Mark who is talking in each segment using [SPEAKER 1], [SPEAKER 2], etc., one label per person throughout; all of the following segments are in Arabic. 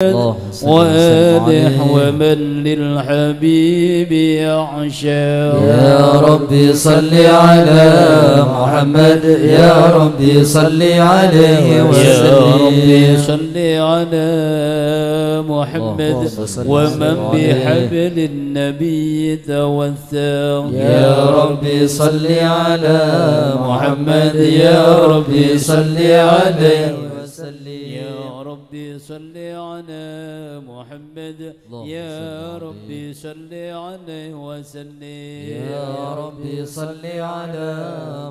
[SPEAKER 1] وآله ومن للحبيب يعشى.
[SPEAKER 2] يا ربي صل على محمد، يا ربي صل عليه وسلم.
[SPEAKER 1] يا ربي صل على محمد ومن بحبل النبي توثق.
[SPEAKER 2] يا ربي صل على محمد، يا ربي صل عليه وسلم.
[SPEAKER 1] يا ربي صل على محمد، يا ربي صل عليه وسلم.
[SPEAKER 2] يا ربي صل على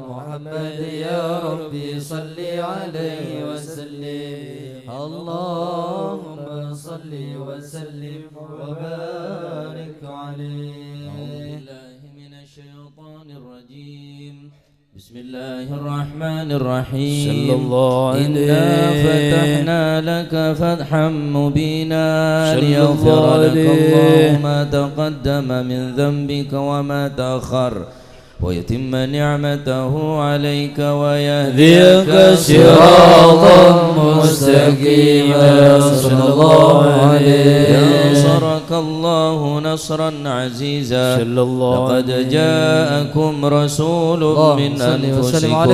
[SPEAKER 2] محمد، يا ربي صل عليه وسلم. اللهم صل وسلم وبارك عليه. أعوذ بالله من الشيطان الرجيم. بسم الله الرحمن الرحيم.
[SPEAKER 1] صلى الله عليه.
[SPEAKER 2] إنا فتحنا لك فتحا مبينا ليغفر لك الله ما تقدم من ذنبك وما تأخر ويتم نعمته عليك ويهديك صراطا مستقيما. صلى الله عليه. ينصرك الله نصرا عزيزا.
[SPEAKER 1] صلى الله عليه.
[SPEAKER 2] لقد جاءكم رسول من أنفسكم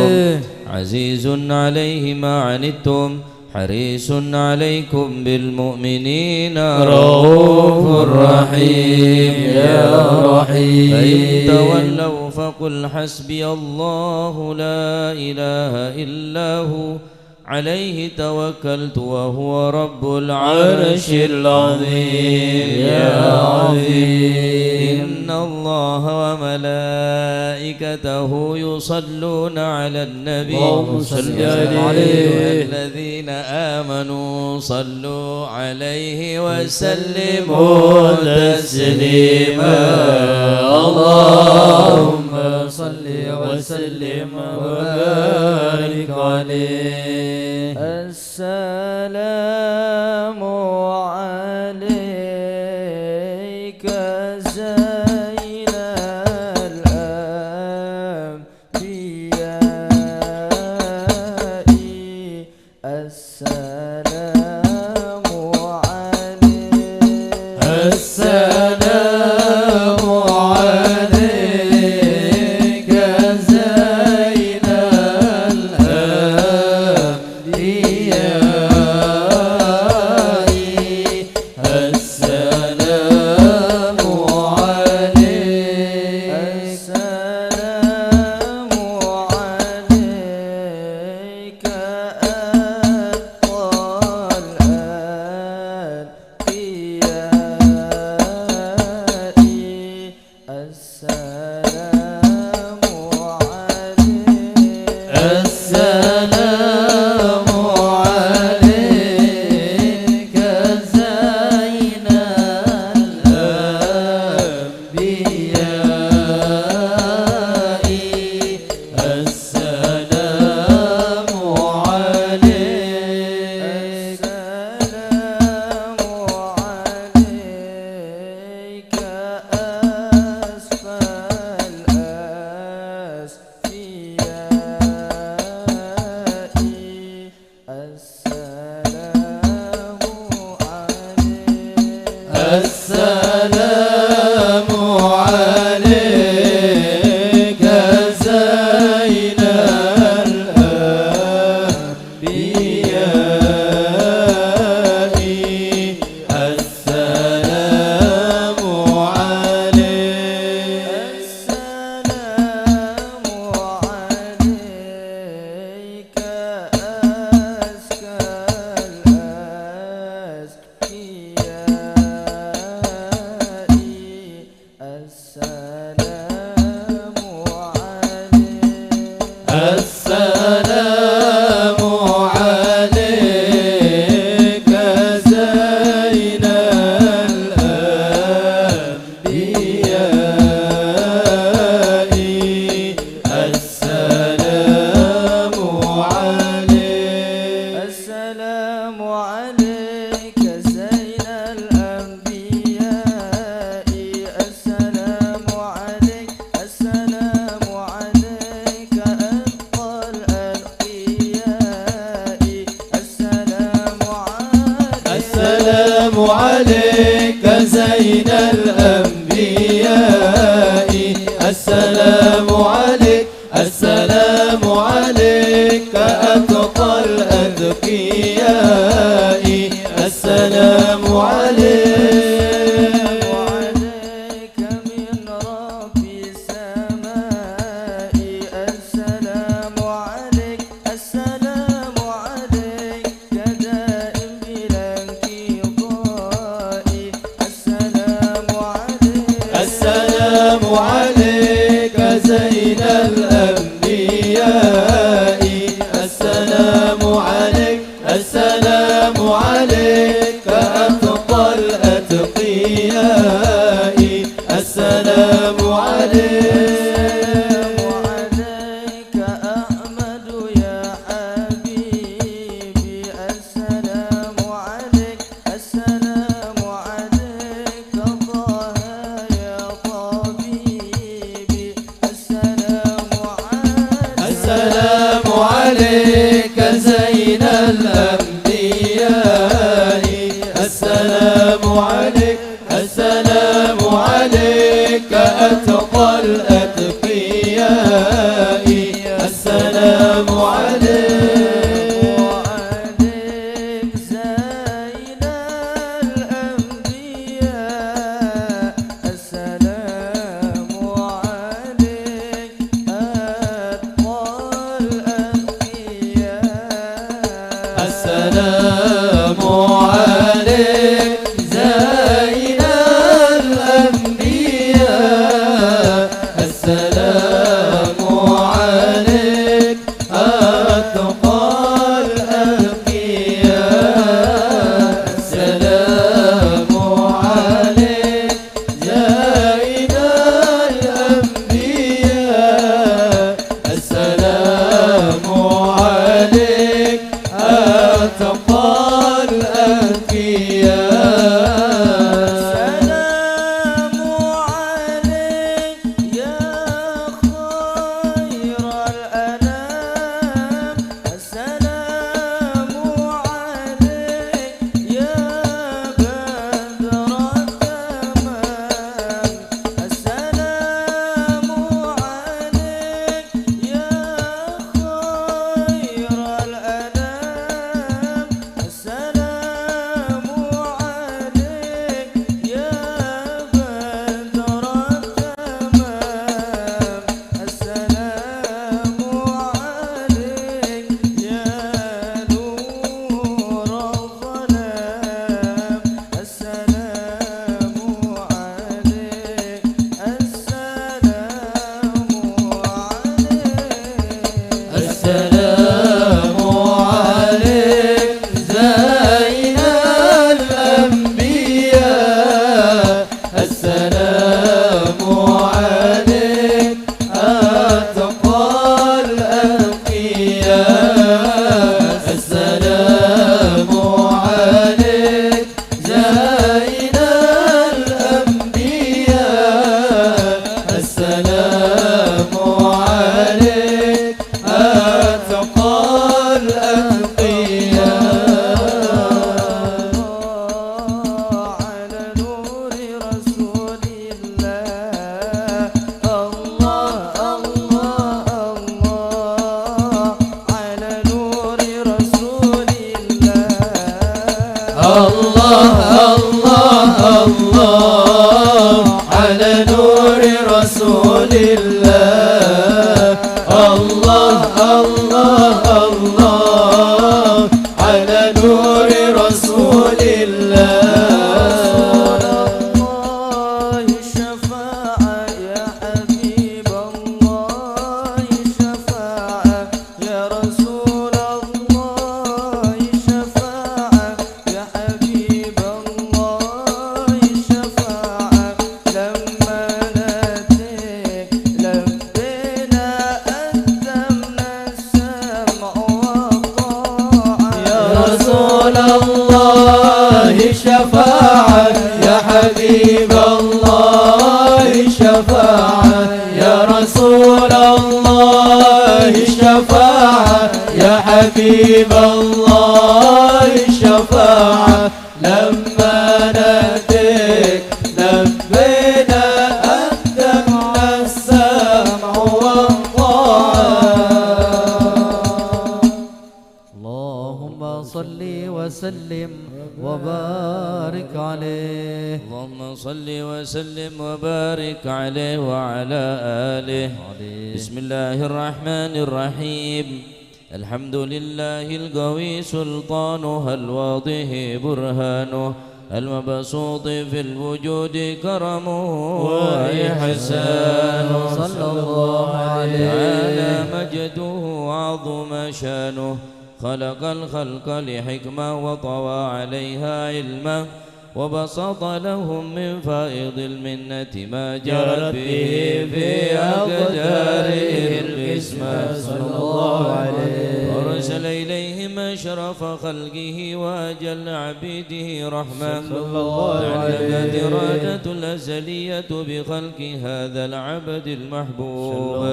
[SPEAKER 2] عزيز عليه ما عنتم حريص عليكم بالمؤمنين رؤوف رحيم. يا رحيم. فإن تولوا فقل حسبي الله لا إله إلا هو عليه توكلت وهو رب العرش العظيم. يا عظيم. إن الله وملائكته يصلون على النبي.
[SPEAKER 1] اللهم صل عليه.
[SPEAKER 2] الذين آمنوا صلوا عليه وسلموا تسليما. اللهم صل وسلم وبارك عليه. السلام عليك زين الأنبياء. السلام عليك. السلام عليك زين عليك زين الأنبياء السلام عليك السلام عليك أتقى الأذكياء السلام عليك وعليك من رب السماء السلام عليك السلام عليك دائم بلا انقضاء السلام عليك السلام عليك زين الأنبياء السلام عليك السلام عليك أتقى الأتقياء السلام عليك وعليك أحمد يا حبيبي السلام عليك السلام عليك طه يا طبيبي السلام عليك السلام عليك زين الأنبياء السلام عليك السلام عليك أتقى الأتقياء السلام عليك وعليك زين الأنبياء السلام عليك أتقى الأتقياء السلام عليك زين الأنبياء السلام عليك أتقى الأتقياء السلام عليك زين الأنبياء السلام عليك أتقى الأتقياء السلام عليك يا خير الأنام السلام عليك يا بدر التمام السلام عليك يا خير الأنام السلام عليك يا بدر التمام السلام عليك يا نور الظلام السلام عليك السلام عليك السلام عليك زين الأنبياء السلام عليك أتقى الأتقياء السلام عليك زين الأنبياء السلام عليك أتقى الأتقياء على نور رسول الله الله الله الله على نور رسول الله الله الله الله على نور رسول الله الله الله الله على نور رسول الله الشفاعة يا حبيب الله الشفاعة يا رسول الله الشفاعة يا حبيب الله الشفاعة لما ناديك لبينا أدمنا السمع والطاعة يا رسول الله الشفاعة يا حبيب الله الشفاعة يا رسول الله الشفاعة يا حبيب الله الشفاعة لما مناديك لبينا أدمنا السمع والطاعة. اللهم صل وسلم وبارك عليه.
[SPEAKER 1] اللهم صل وسلم وبارك عليه وعلى آله. بسم الله الرحمن الرحيم. الحمد لله القوي سلطانه الواضح برهانه المبسوط في الوجود كرمه وإحسانه
[SPEAKER 2] صلى الله عليه
[SPEAKER 1] تعالى مجده وعظم شانه خلق الخلق لحكمة وطوى عليها علما وبسط لهم من فائض المنة ما جرت به في أقداره القسمة صلى الله عليه وأرسل إليهم أشرف خلقه وأجل عبيده رحمة
[SPEAKER 2] صلى الله عليه
[SPEAKER 1] إرادة الأزلية بخلق هذا العبد المحبوب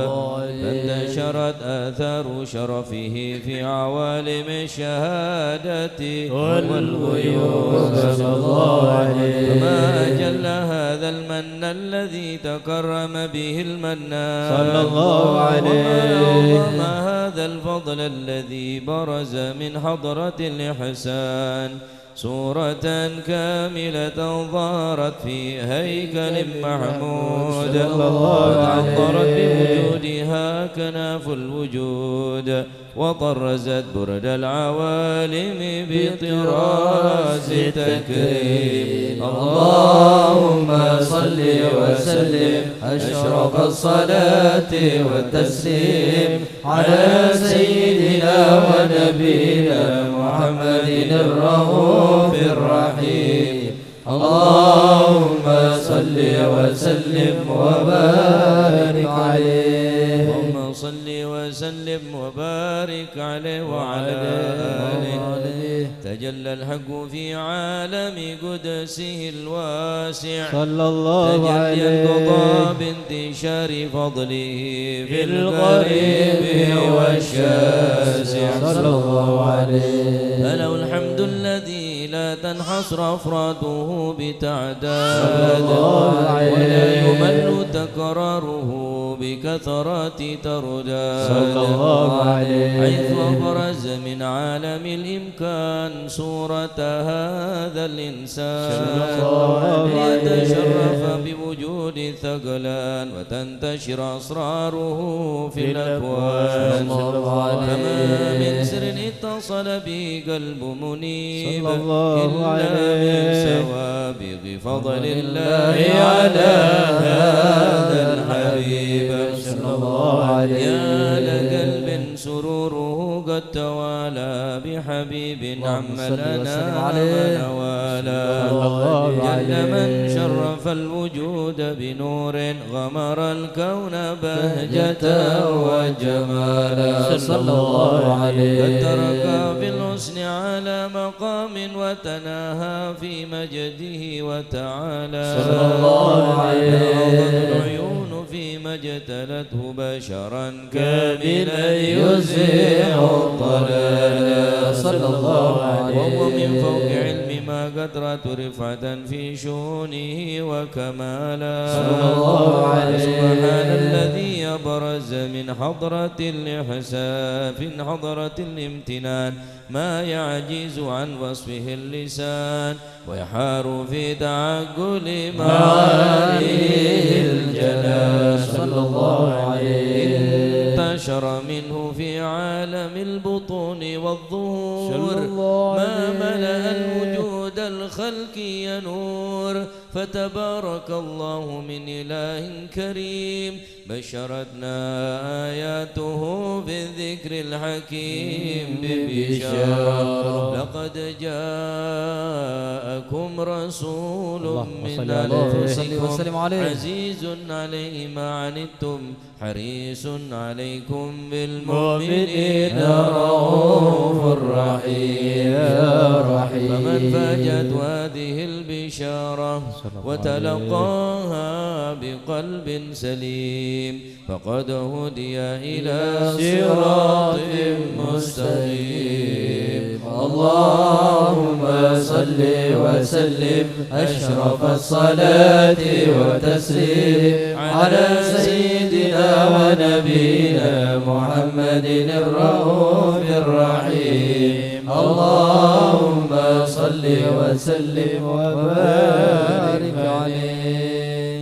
[SPEAKER 1] فانتشرت آثار شرفه في عوالم الشهادة والغيوب صلى الله عليه. وما أجل هذا المن الذي تكرم به المنان
[SPEAKER 2] صلى الله عليه.
[SPEAKER 1] وما هذا الفضل الذي برز من حضرة الإحسان صورة كاملة ظهرت في هيكل محمود وتعطرت بوجودها كناف الوجود وطرزت برد العوالم بطراز تكريم. اللهم صل وسلم أشرف الصلاة والتسليم على سيدنا ونبينا محمد الرؤوف الرحيم. اللهم صل وسلم وبارك عليه. اللهم صل وسلم وبارك عليه وعلى آله. تجلى الحق في عالم قدسه الواسع
[SPEAKER 2] صلى الله عليه.
[SPEAKER 1] تجلى بانتشار فضله في الغريب والشاسع
[SPEAKER 2] صلى الله عليه.
[SPEAKER 1] فله الحمد الذي لا تنحصر أفراده بتعداد ولا يمل تكراره بكثرات ترداد
[SPEAKER 2] صلى الله عليه.
[SPEAKER 1] حيث أبرز من عالم الإمكان صورة هذا الإنسان ليتشرف بوجود الثقلان وتنتشر أسراره في الأكوان. فما من سر اتصل به قلب منيب إلا من سوابغ فضل الله على هذا الحبيب صلى الله عليه. يا لقلب سروره قد توالى بحبيب عم لنا ونوالا جل من شرف الوجود بنور غمر الكون بهجة وجمالا صلى الله عليه. قد ترك في الحسن على مقام وتناهى في مجده وتعالى صلى الله عليه. العيون فيما اجتلته بشرا كاملا يزيع الضلال صلى الله عليه. وهو من فوق علم ما قدرة رفعة في شؤونه وكمالا صلى الله عليه. سبحان الذي أبرز من حضرة الإحسان في حضرة الامتنان ما يعجز عن وصفه اللسان ويحار في تعقل معانيه الجنان صلى الله عليه. انتشر منه في عالم البطون والظهور ما ملأ الوجود الخلق ينور فتبارك الله من إله كريم بشرتنا آياته بالذكر الحكيم ببشارة. لقد جاءكم رسول من أنفسكم عزيز عليه ما عنتم حريص عليكم بالمؤمنين رؤوف رحيم. فمن فاجت هذه البشارة وتلقاها بقلب سليم المستقيم فقد هدي إلى صراط مستقيم.
[SPEAKER 2] اللهم صل وسلم أشرف الصلاة وتسليم على سيدنا ونبينا محمد الرؤوف الرحيم. اللهم صل وسلم وبارك عليه.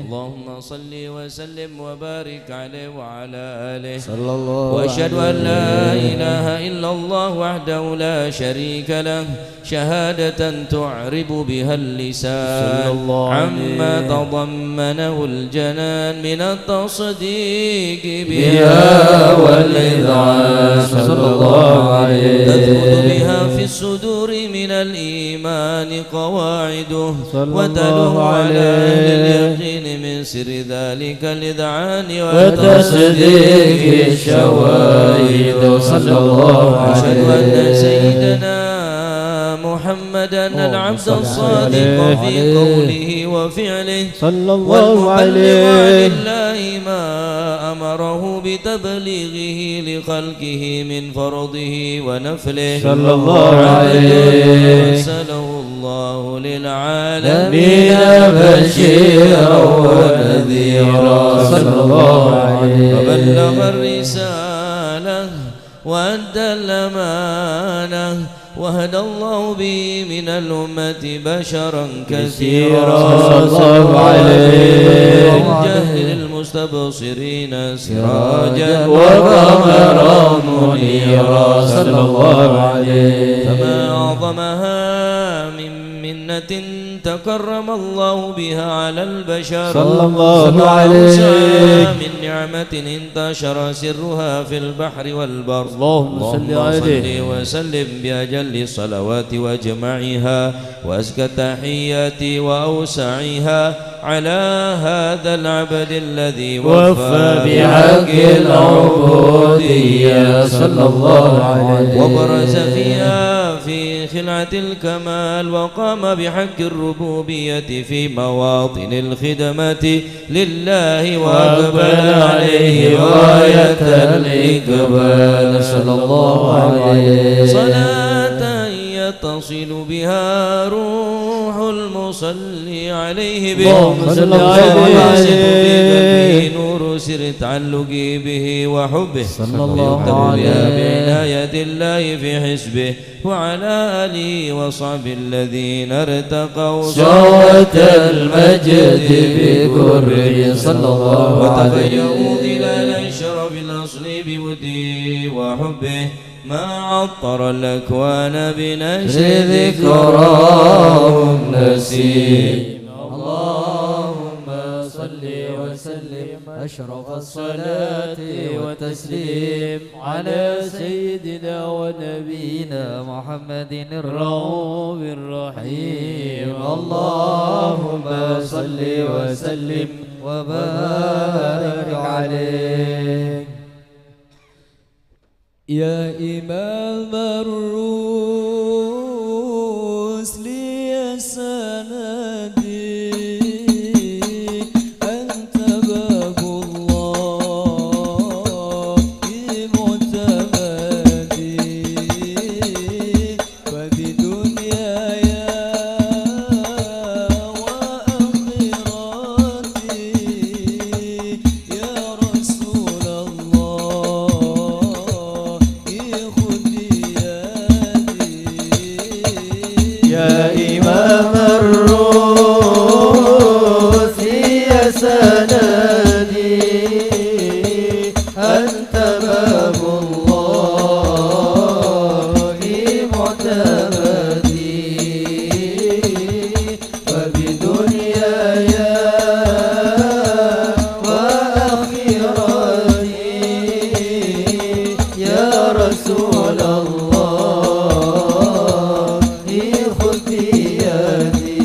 [SPEAKER 1] اللهم صل وسلم وبارك عليه وعلى آله
[SPEAKER 2] صلى الله
[SPEAKER 1] وأشهد أن لا إله إلا الله وحده لا شريك له شهادة تعرب بها اللسان عما تضمنه الجنان من التصديق بها والإذعان صلى الله عليه. تثبت بها في الصدور من الإيمان قواعده وتلوح على أهل اليقين من سر ذلك الإذعان
[SPEAKER 2] وتصديق الشواهد صلى الله عليه.
[SPEAKER 1] أشهد أن سيدنا محمدا العبد الصادق في قوله وفعله
[SPEAKER 2] صلى الله
[SPEAKER 1] والمبلغ عن
[SPEAKER 2] عليه.
[SPEAKER 1] الله ما أمره بتبليغه لخلقه من فرضه ونفله
[SPEAKER 2] صلى الله عليه.
[SPEAKER 1] أرسله الله للعالمين
[SPEAKER 2] بشيرا ونذيرا صلى الله عليه.
[SPEAKER 1] فبلغ الرسالة وأدى الأمانة وهدى الله به من الأمة بشرا كثيرا
[SPEAKER 2] صلى الله عليه.
[SPEAKER 1] وجهل المستبصرين سراجا
[SPEAKER 2] وقمرا منيرا صلى الله عليه.
[SPEAKER 1] فما أعظمها من منة تكرم الله بها على البشر
[SPEAKER 2] صلى الله عليه.
[SPEAKER 1] من نعمة انتشر سرها في البحر والبر.
[SPEAKER 2] اللهم صل عليه
[SPEAKER 1] وسلم بأجل الصلوات وأجمعها وأزكى التحيات وأوسعها على هذا العبد الذي وفى
[SPEAKER 2] بحق العبودية صلى الله عليه.
[SPEAKER 1] وبرز فيها في خلعة الكمال وقام بحق الربوبية في مواطن الخدمة لله وأقبل عليه غاية الإقبال صلى الله عليه. صلاة يتصل بها روح المصلي عليه به
[SPEAKER 2] صلى الله عليه.
[SPEAKER 1] نور سر تعلقي به وحبه
[SPEAKER 2] صلى الله عليه.
[SPEAKER 1] بعناية الله في حسبه وعلى آله وصحبه الذين ارتقوا
[SPEAKER 2] صوت المجد بقربه صلى الله عليه.
[SPEAKER 1] وتفيأوا ظلال الشرف الأصل بوده وحبه ما عطر الأكوان بنشر
[SPEAKER 2] ذكراهم نسيم. اللهم صل وسلم أشرف الصلاة وتسليم على سيدنا ونبينا محمد الرؤوف الرحيم. اللهم صل وسلم وبارك عليه. يا إمام الرسل يا سندي أنت باب الله معتمدي فبدنياي وآخرتي يا رسول الله يا إمام الروس يا سندي أنت باب الله معتمدي وبدنياي وآخرتي يا رسول الله خذ بيدي.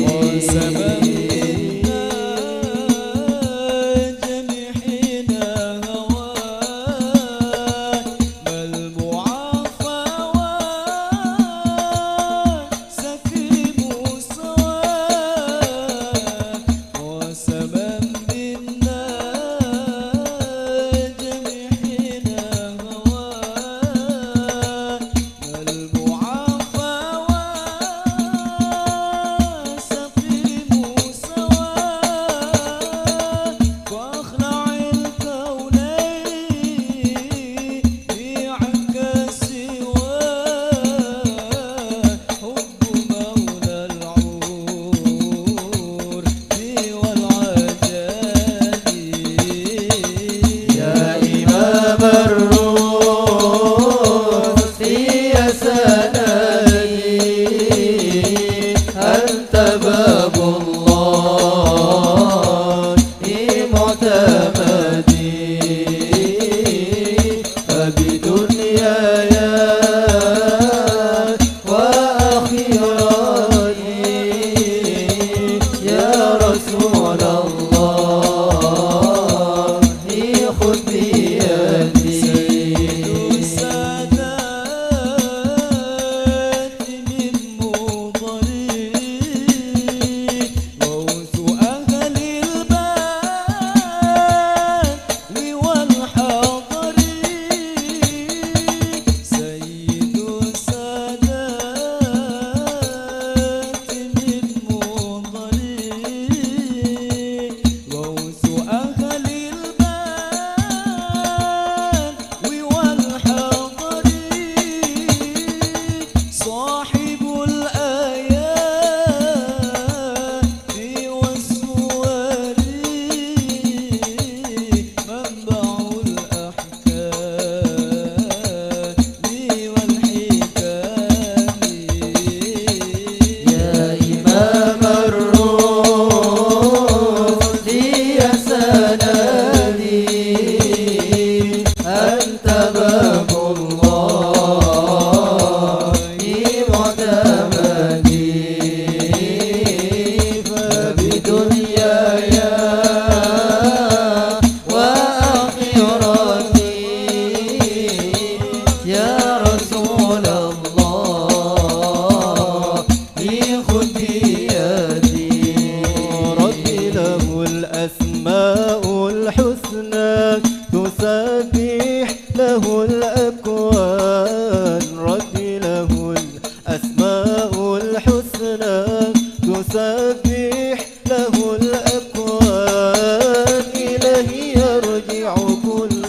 [SPEAKER 3] تسبح له الأكوان إليه يرجع كل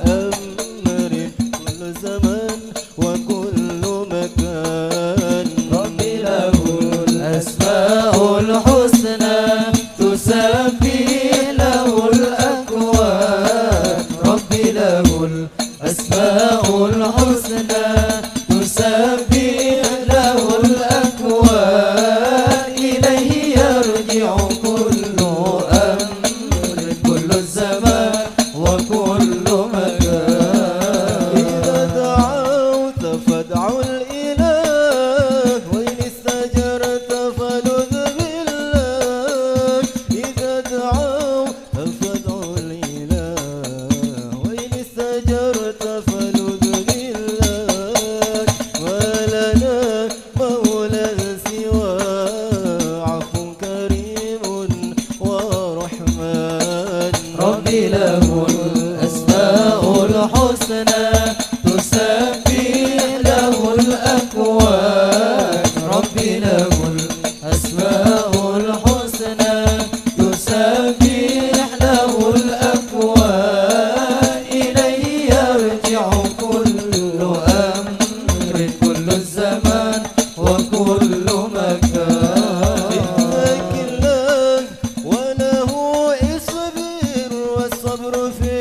[SPEAKER 3] أمر كل زمان وكل مكان
[SPEAKER 2] ربي له الأسماء الحسنى تسبح له الأكوان ربي له الأسماء الحسنى تسبح له الأكوان إليه يرجع كل أمر كل الزمان وكل مكان
[SPEAKER 3] إذا دعوت فادعوا الإله وإن استجرت فلذ بالله إذا دعوت فادعوا الإله وإن استجرت فلذ بالله ولنا مولى سوى عفو كريم ورحمن
[SPEAKER 2] ربي له الأسماء الحسنى تسبح له الأكوان ربي له الأسماء الحسنى تسبح له الأكوان إليه يرجع كل أمر كل الزمان وكل مكان
[SPEAKER 3] اتق الله وله اصبر والصبر في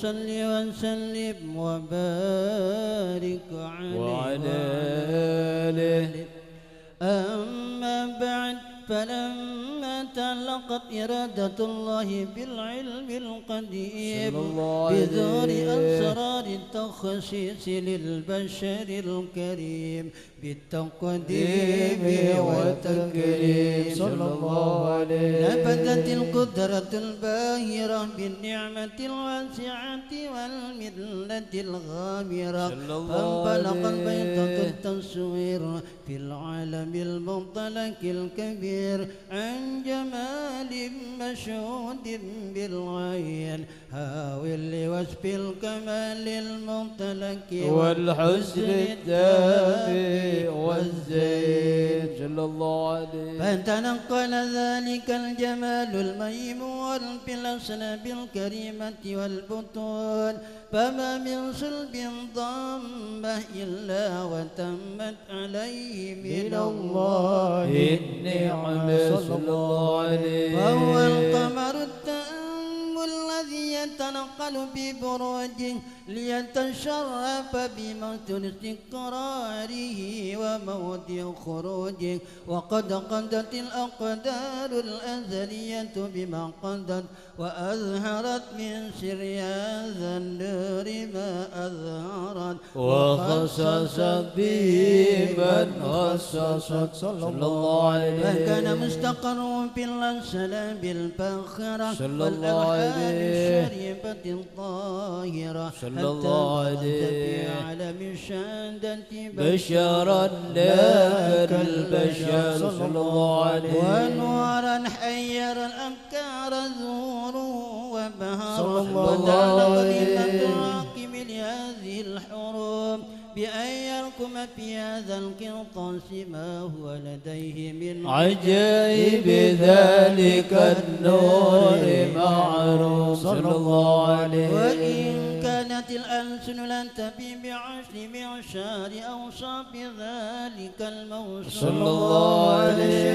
[SPEAKER 4] صل وسلم وبارك عليه
[SPEAKER 1] وعلى آله.
[SPEAKER 4] أما بعد فلما تعلقت إرادة الله بالعلم القديم بظهور أسرار التخصيص للبشر الكريم بالتقديم والتكريم صلى الله عليه نبتت القدرة الباهرة بالنعمة الواسعة والملة الغامرة فانطلق البيضة التصوير في العالم المنطلق الكبير عن جمال مشهود بالعين هاول لوصف الكمال المنطلق
[SPEAKER 1] والحسن التام والزين صلى الله عليه.
[SPEAKER 4] فتنقل ذلك الجمال الميمون بالأصناب الكريمة والبطون فما من صلب ضامة إلا وتمت عليه من الله
[SPEAKER 1] النعمة صلى الله عليه.
[SPEAKER 4] وهو القمر التام الذي يتنقل ببروجه ليتشرف بموطن استقراره وموضع خروجه وقد قضت الأقدار الأزلية بما قضت وأظهرت من سر هذا النور ما أظهرت
[SPEAKER 1] وخصصت به من خصصت صلى الله عليه.
[SPEAKER 4] فكان مستقر في الأنسلاب الفاخرة
[SPEAKER 1] والأرحام
[SPEAKER 4] الشريفة الطاهرة
[SPEAKER 1] صلى الله عليه.
[SPEAKER 4] في عالم الشهادة
[SPEAKER 1] بشرا لك البشر صلى الله عليه.
[SPEAKER 4] ونورا حير الأفكار ظهوره وبهره
[SPEAKER 1] الله عليه.
[SPEAKER 4] الراكب لهذه الحروب بأن يركم في هذا القرطاس ما هو لديه من
[SPEAKER 1] عجائب ذلك النور معروف صلى الله عليه.
[SPEAKER 4] وإن كانت الألسن لن تفي بعشر معشار أوصاف ذلك الموصوف
[SPEAKER 1] صلى الله عليه.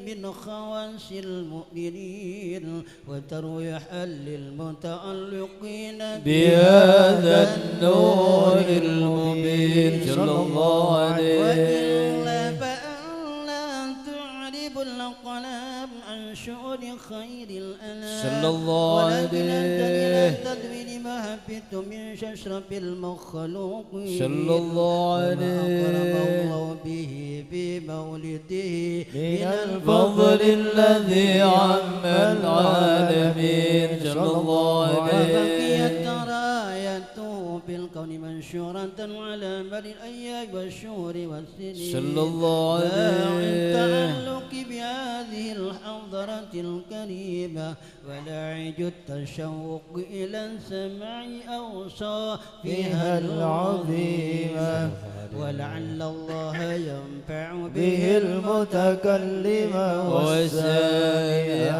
[SPEAKER 4] من خواص المؤمنين وترويحا للمتعلقين
[SPEAKER 1] بهذا النور المبين صلى الله عليه.
[SPEAKER 4] وإلا فألا تعرب الأقلام عن شؤون خير الأنام
[SPEAKER 1] صلى الله
[SPEAKER 4] ولكن أنت إلى
[SPEAKER 1] عليه.
[SPEAKER 4] تدوين ما هبت من ششرف المخلوقين
[SPEAKER 1] صلى الله عليه.
[SPEAKER 4] وما أكرم الله به بمولده
[SPEAKER 1] من الفضل الذي عم العالمين صلى الله عليه.
[SPEAKER 4] وبقيت رايته بالكون منشورة على مر الأيام والشهور والسنين
[SPEAKER 1] صلى الله عليه.
[SPEAKER 4] التعلق بهذه الحضرة الكريمة ولاعج التشوق إلى السمع أوصافها العظيمة ولعل الله ينفع به المتكلم والسامع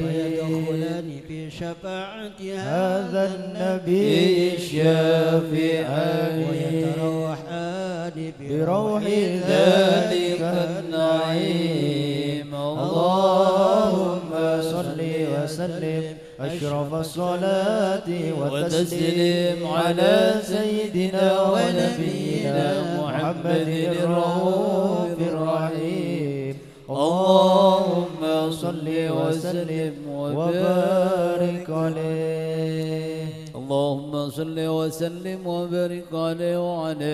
[SPEAKER 4] ويدخلان في شفاعة هذا النبي
[SPEAKER 1] الشافعي
[SPEAKER 4] ويتروحان
[SPEAKER 1] بروح ذلك النعيم.
[SPEAKER 3] اللهم صل وسلم أشرف الصلاة والتسليم
[SPEAKER 1] على سيدنا ونبينا محمد الرؤوف الرحيم. اللهم صل وسلم وبارك عليه. اللهم صل وسلم وبارك عليه وعلى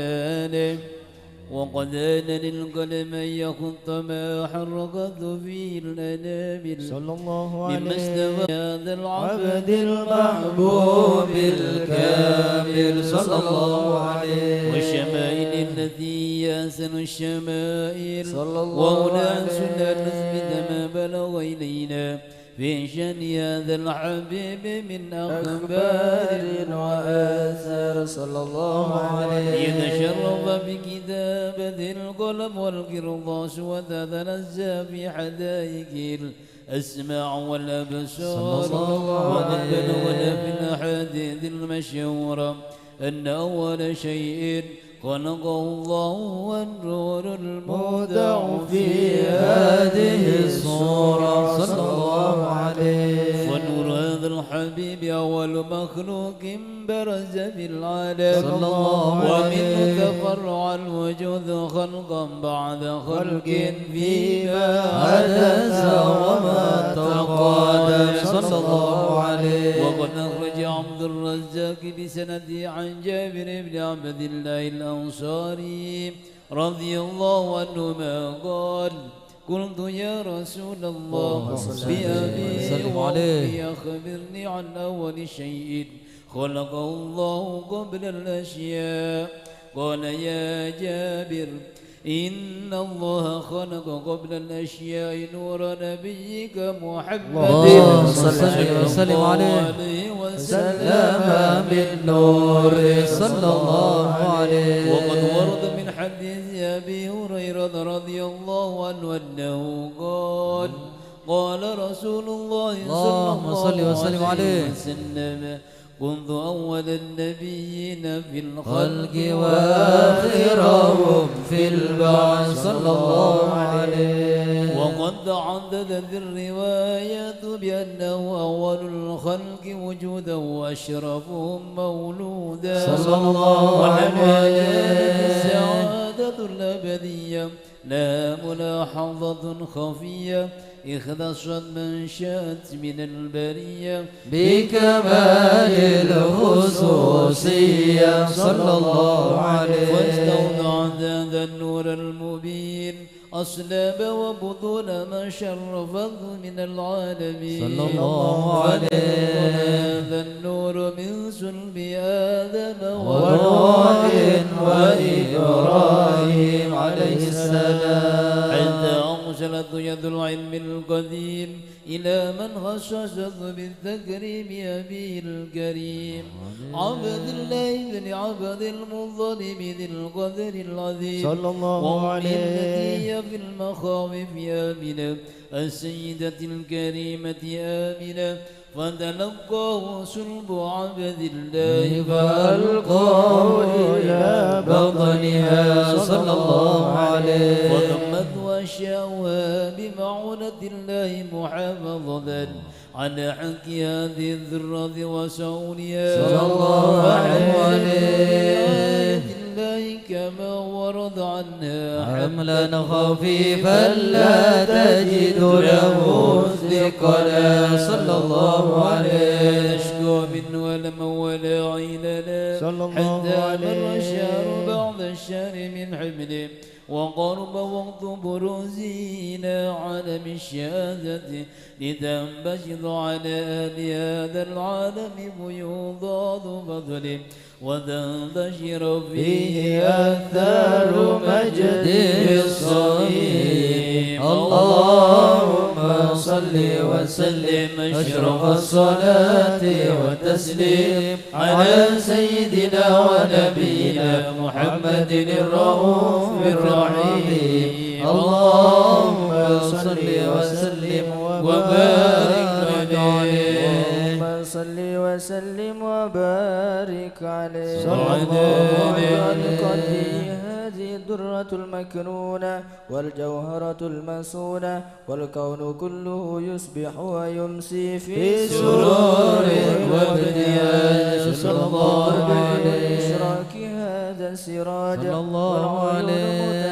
[SPEAKER 1] آله. وقد آن للقلم أن يخط ما حركته فيه الأنامل
[SPEAKER 3] صلى الله
[SPEAKER 1] مما
[SPEAKER 3] عليه
[SPEAKER 1] استوى هذا العبد
[SPEAKER 3] عبد المحبوب
[SPEAKER 1] الكامل
[SPEAKER 3] صلى الله عليه
[SPEAKER 1] والشمائل التي يحسن الشمائل
[SPEAKER 3] صلى الله
[SPEAKER 1] وهنا
[SPEAKER 3] عليه
[SPEAKER 1] سنة نثبت ما بلغ إلينا في شأن هذا الحبيب من أخبار
[SPEAKER 3] وآثار صلى الله عليه
[SPEAKER 1] يتشرف بكتابة القلم والقرطاس وتتنزى في حدائق الأسماع والأبصار
[SPEAKER 3] صلى الله
[SPEAKER 1] وقد
[SPEAKER 3] عليه
[SPEAKER 1] بلغنا في الأحاديث المشهورة أن أول شيء خلقه الله والنور المودع في هذه الصورة
[SPEAKER 3] صلى الله عليه
[SPEAKER 1] ونور هذا الحبيب الحبيب أول مخلوق برز في العالم
[SPEAKER 3] صلى الله
[SPEAKER 1] ومنه
[SPEAKER 3] عليه
[SPEAKER 1] تفرع الوجود خلقا بعد خلق فيما
[SPEAKER 3] حدث وما تقادم صلى الله عليه.
[SPEAKER 1] وقد أخرج عبد الرزاق بسنده عن جابر بن عبد الله الأنصاري رضي الله عنهما قال قلت يا رسول الله بأبي وأمي أخبرني عن أول شيء خلقه الله قبل الأشياء قال يا جابر إن الله خلق قبل الأشياء نور نبيك محمد
[SPEAKER 3] صلى الله عليه وسلم بالنور صلى الله عليه.
[SPEAKER 1] وقد ورد من حديث أبي هريرة رضي الله عنه أنه قال قال رسول الله صلى الله عليه وسلم كنت أول النبيين في الخلق
[SPEAKER 3] وآخرهم في البعث صلى الله عليه.
[SPEAKER 1] وقد تعددت الروايات بأنه أول الخلق وجودا وأشرفهم مولودا
[SPEAKER 3] صلى الله عليه.
[SPEAKER 1] السعادة الأبدية لا ملاحظة خفية اختصت من شاءت من البرية
[SPEAKER 3] بكمال الخصوصية صلى الله عليه.
[SPEAKER 1] واستودع هذا النور المبين أصلاب وبطون ما شرفه من العالمين
[SPEAKER 3] صلى الله عليه.
[SPEAKER 1] هذا النور من صلب آدم
[SPEAKER 3] ونوح وإبراهيم عليه السلام
[SPEAKER 1] حتى أرسلت يد العلم القديم إلى من خصصت بالتكريم أبي الكريم عبد الله بن عبد المطلب ذي القدر العظيم
[SPEAKER 3] صلى الله عليه.
[SPEAKER 1] التي في المخاوف آمنة السيدة الكريمة آمنة فتلقاه صلب عبد الله
[SPEAKER 3] فألقاه إلى بطنها صلى الله عليه.
[SPEAKER 1] وضمت وشاوها بمعونة الله محافظة على حق هذه الذرة وسونها
[SPEAKER 3] صلى الله عليه.
[SPEAKER 1] الله كما ورد عنها
[SPEAKER 3] حملا خفيفا لا تجد له ثقلا صلى الله عليه.
[SPEAKER 1] نشكو منه ولما ولا عيننا حتى مر الشهر بعد الشهر من حمله وقرب وقت بروزنا عالم الشهادة لتنبشط على أهل هذا العالم بيوضات فضل وتنتشر فيه آثار مجده الصميم.
[SPEAKER 3] اللهم صل وسلم أشرف الصلاة والتسليم على سيدنا ونبينا محمد الرؤوف الرحيم. اللهم صل وسلم وبارك عليه.
[SPEAKER 2] صل وسلم وبارك عليه. هذه الدرة المكنونة والجوهرة المسونة والكون كله يصبح ويمسي في
[SPEAKER 3] سرور وابتهاج صلى الله عليه.
[SPEAKER 2] إشراك هذا السراج والعيون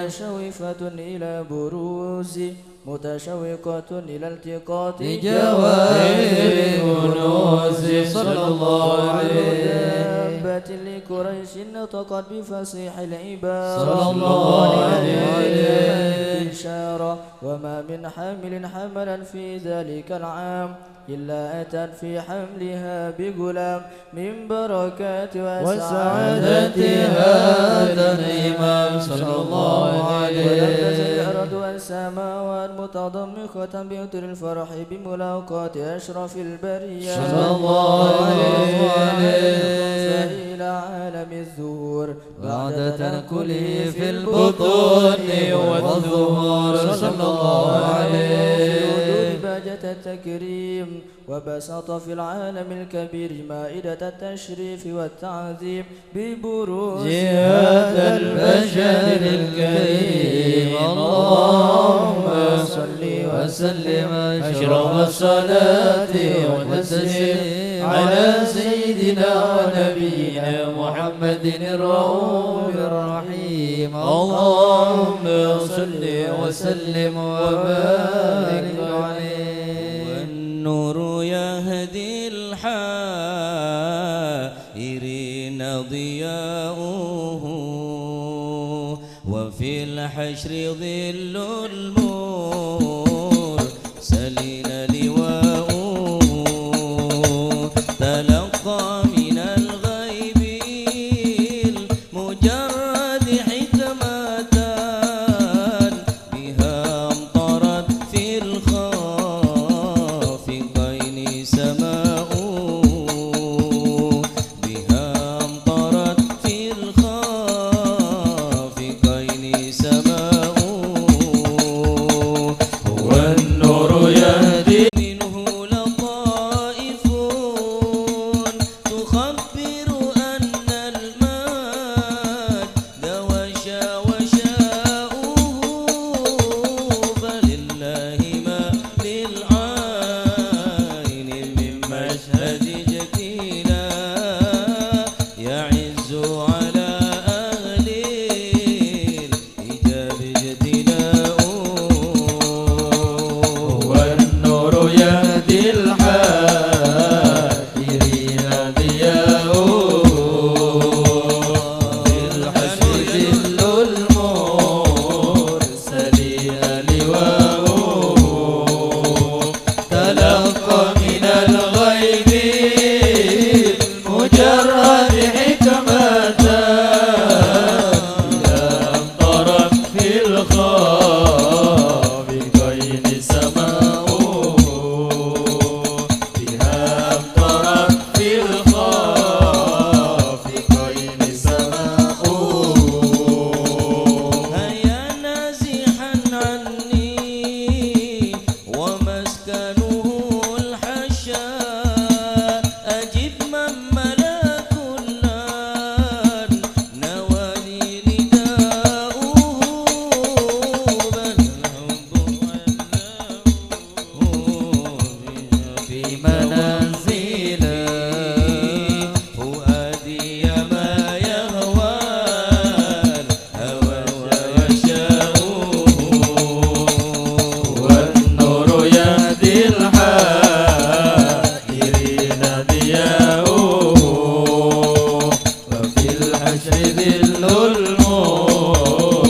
[SPEAKER 2] متشوفة إلى بروز متشوقة إلى التقاط
[SPEAKER 3] جواهر الكنوز صلى الله عليه.
[SPEAKER 2] دابة لقريش نطقت بفصيح العبارة
[SPEAKER 3] صلى الله عليه.
[SPEAKER 2] إشارة وما من حامل حملا في ذلك العام إلا أتت في حملها بغلام من بركات وسعادة
[SPEAKER 3] هذا الإمام صلى الله عليه.
[SPEAKER 2] الأرض والسماوات متضمخة بيتر الفرح بملاقاة أشرف البرية
[SPEAKER 3] صلى الله عليه.
[SPEAKER 2] إلى عالم الظهور
[SPEAKER 3] بعد تنكله في البطون والظهور صلى الله عليه.
[SPEAKER 2] بهجة التكريم وبسط في العالم الكبير مائدة التشريف والتعظيم ببروز
[SPEAKER 3] هذا البشر الكريم. اللهم صل وسلم أشرف الصلاة والتسليم على سيدنا ونبينا محمد الرؤوف الرحيم اللهم صل وسلم وبارك عليه.
[SPEAKER 1] والنور يهدي الحائرين ضياؤه وفي الحشر ظل المرسلين لواؤه تلقى من الغيب المجرد حكمة بها امطرت في الخافقين سماؤه بها امطرت في الخافقين سماؤه هو النور يهدي منه لطائف تخبر أن المجد وشاؤه فلله ما للعين من مشهد جميلا يعز على أهل الحجاب جدلاؤه
[SPEAKER 3] والنور يهدي الحائرين ضياؤه في الحشر ذل المرسلين لواؤه تلقى من الغيب المجرد حكمة إذا أمطرت في الخافقين سماؤه بها أمطرت في الخافقين سماؤه
[SPEAKER 1] هيا نازحا عني ومسكنه الحشاء أجب من ملك النار نوالي نداؤه بل الحب علاه في منازل فؤادي ما يهوى الهوى ويشاؤه
[SPEAKER 3] والنور يهدي الحائرين ضياؤه وفي الحشر ذل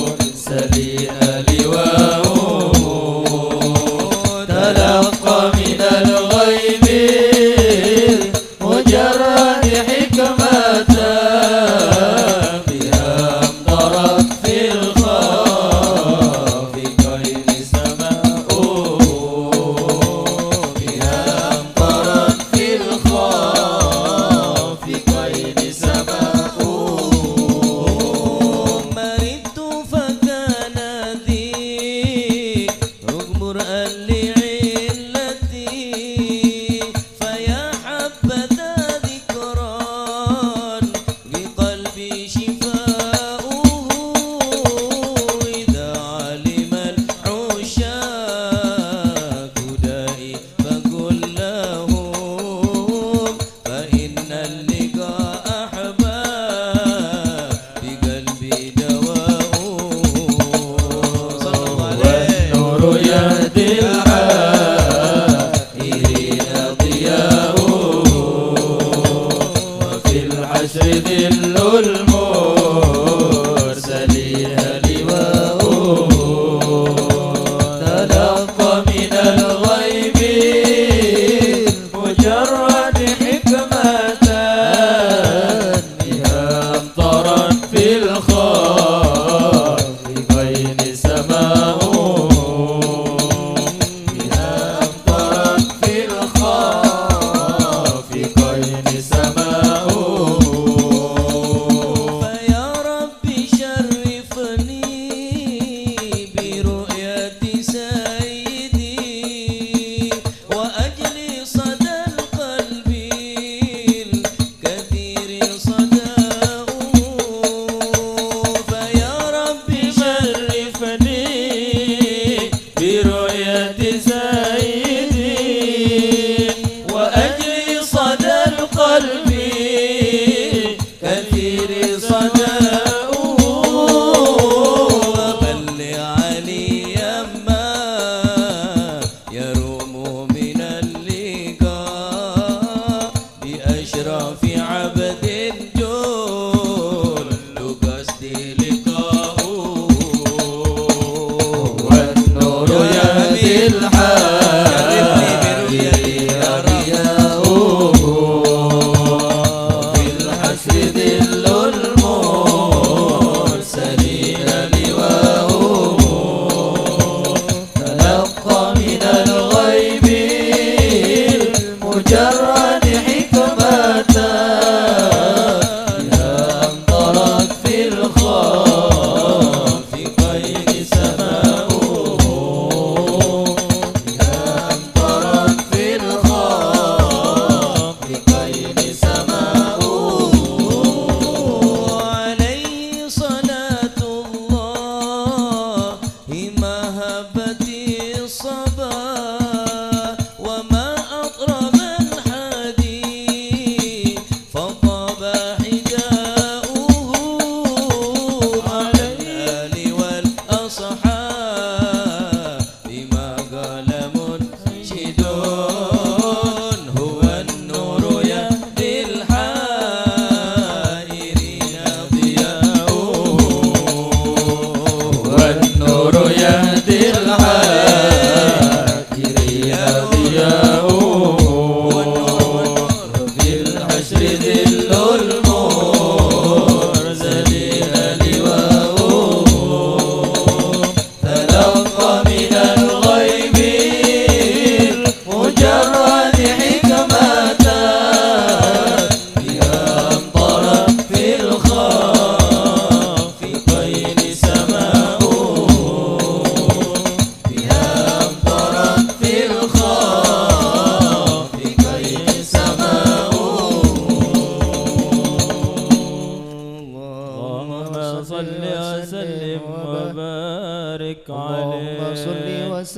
[SPEAKER 3] المرسلين لواؤه تلقى من الغيب مجرد حكمة بها امطرت في الخافقين سماؤه بها امطرت في الخافقين سماؤه
[SPEAKER 1] مرضت فكان ذي رغم لعلتي فيا حبذا ذكرى بقلبي شفاؤه إذا علم العشاق دائي فقل لهم فإن اللقاء أحباب بقلبي دواؤه صلى الله عليه.
[SPEAKER 3] والنور يهدي الحائرين ضياؤه وفي الحشر ذل المرسلين لواؤه تلقى من الغيب مجرد حكمة بها امطرت في الخافقين سماؤه بها امطرت في الخافقين سماؤه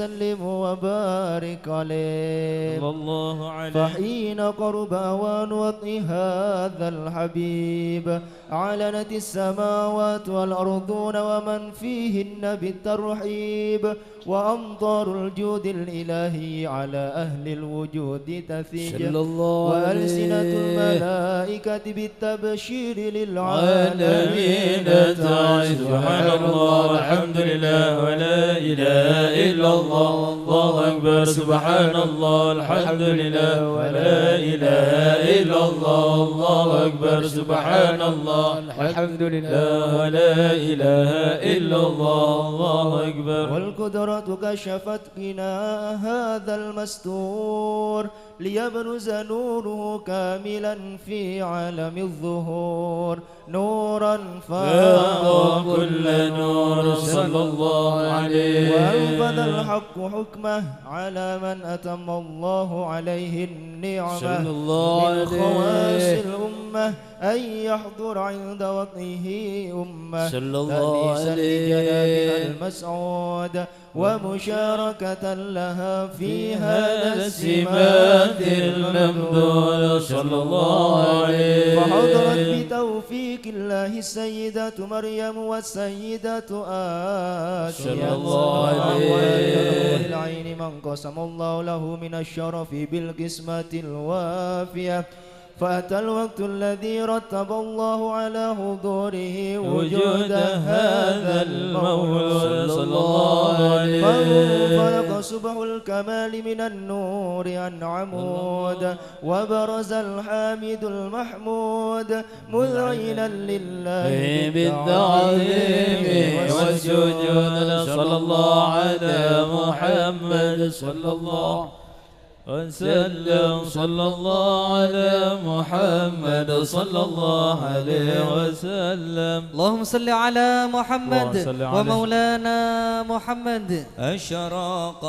[SPEAKER 2] وسلم وبارك عليه.
[SPEAKER 3] صلى الله عليه.
[SPEAKER 2] فحين قرب أوان وطئ هذا الحبيب أعلنت السماوات والأرضون ومن فيهن بالترحيب، وأمطار الجود الإلهي على أهل الوجود تثيج، وألسنة الملائكة بالتبشير للعالمين تعيش.
[SPEAKER 3] سبحان الله والحمد لله ولا إله إلا الله الله أكبر. سبحان الله الحمد لله ولا إله إلا الله الله أكبر. سبحان الله الحمد لله ولا إله إلا الله الله أكبر.
[SPEAKER 2] والقدرة كشفت غناء هذا المستور ليبرز نوره كاملا في عالم الظهور، نورا فاق
[SPEAKER 3] كل نور صلى الله عليه.
[SPEAKER 2] وأنفذ الحق حكمه على من أتم الله عليه النعمة. من خواص الأمة أن يحضر عند وطنه أمة تأنيسا لجنابها المسعود ومشاركة لها في هذا السمات الممدود صلى الله عليه. فحضرت بتوفيق الله السيدة مريم والسيدة آسيا صلى الله عليه. العين من قسم الله له من الشرف بالقسمة الوافية، فأتى الوقت الذي رتب الله على حضوره وجود هذا المولود صلى الله عليه. فانفلق صبح الكمال من النور عن عمود، وبرز الحامد المحمود مذعنا لله بالتعظيم والسجود صلى الله على محمد صلى الله وسلم. صلى الله على محمد صلى الله عليه وسلم.
[SPEAKER 1] اللهم صل على محمد ومولانا محمد.
[SPEAKER 2] أشرق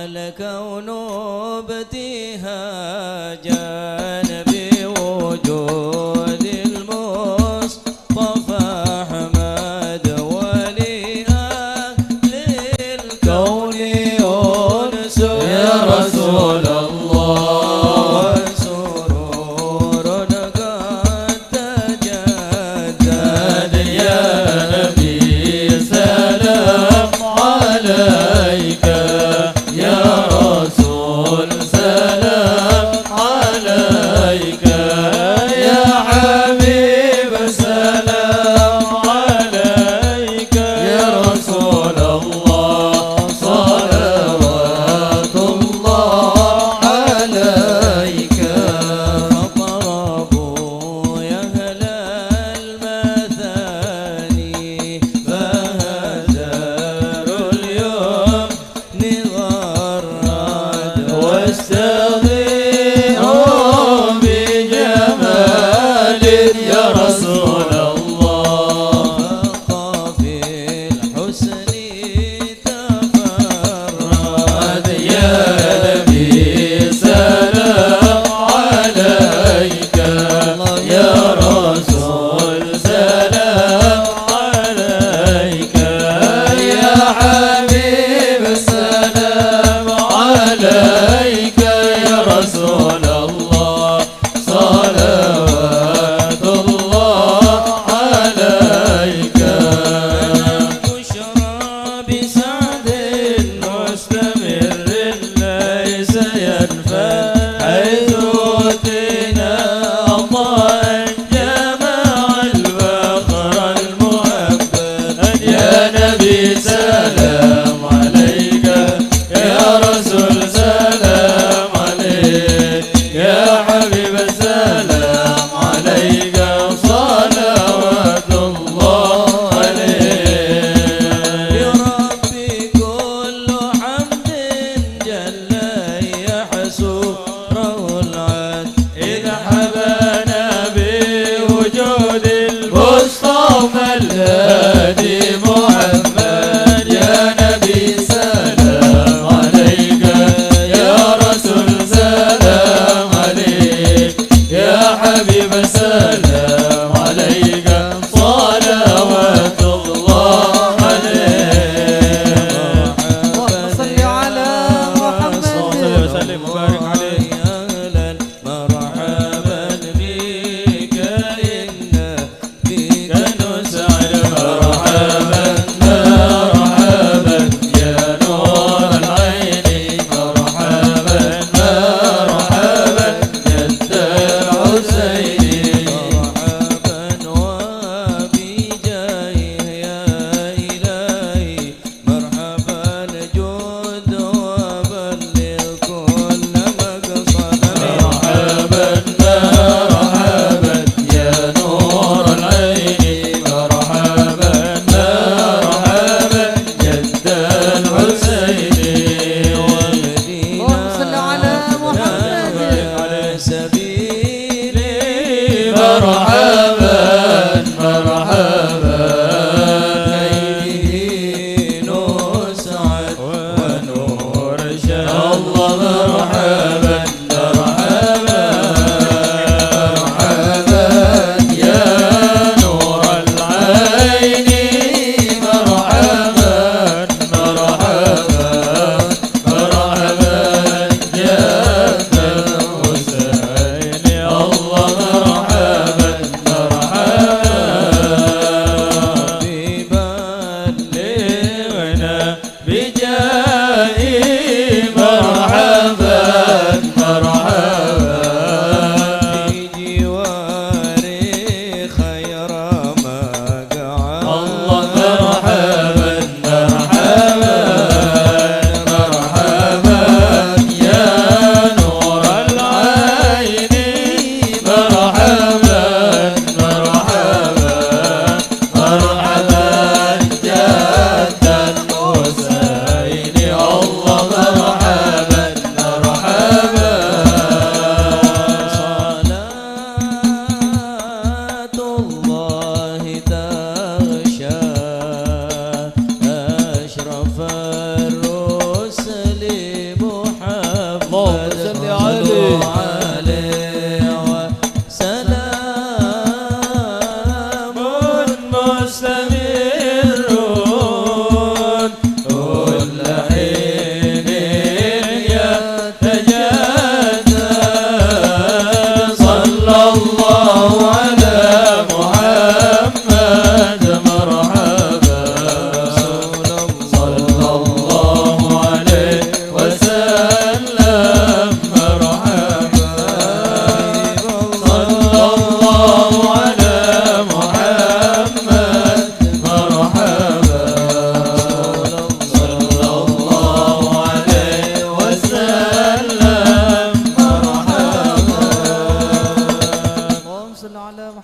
[SPEAKER 2] الكون ابتهاجا بوجود المصطفى أحمد ولأهل الكون أنس يا رسول الله. سرور قد تجدد يا نبي سلام عليك يا رسول سلام عليك يا حبيب سلام عليك يا رسول الله صلوات الله عليك. فطربوا يا أهل المثاني فهدروا اليوم نغرد واستضيئوا بجمال يا رسول الله. فقى في الحسن تفرد يا نبي سلام عليك يا رسول سلام عليك يا حبيب سلام عليك يا رسول الله صلوات الله عليك. بشرى بسعد مستمر ليس ينفع حيث أوتينا عطاء جمع الفخر المحبب يا نبي سلام عليك يا رسول سلام عليك يا حبيب سلام عليك صلوات الله عليك. لربي كل حمد جل يحسره العد إذا حبانا بوجود المصطفى الهادي محمد يا نبي سلام عليك يا رسول سلام عليك يا حبيب سلام عليك صلوات الله عليك.
[SPEAKER 1] اللهم صل على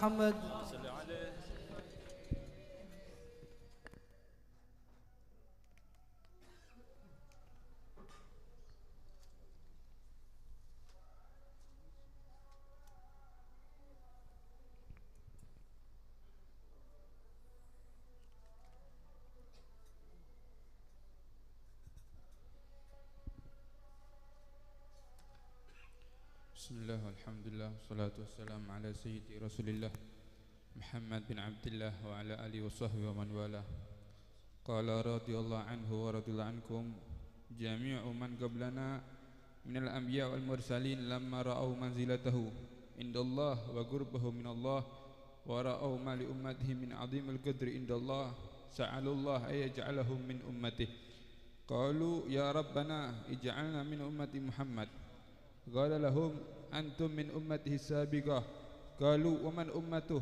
[SPEAKER 1] محمد.
[SPEAKER 5] Bismillah, alhamdulillah, salatu wassalam ala sayyidi rasulillah Muhammad bin Abdillah wa ala alihi wa sahbihi wa man wala. Qala radiyallahu anhu wa radiyallahu ankum jami'u man qablana minal anbiya wal mursalin lamma ra'aw manzilatahu indallah wa qurbahu minallah wa ra'aw ma li ummatihi min 'azimil qadri indallah sa'alullah ay yaj'alahum min ummatihi. Qalu ya rabbana ij'alna min ummati Muhammad. Qala lahum antum min ummatihi sabiqah. Qalu wa man ummatuh?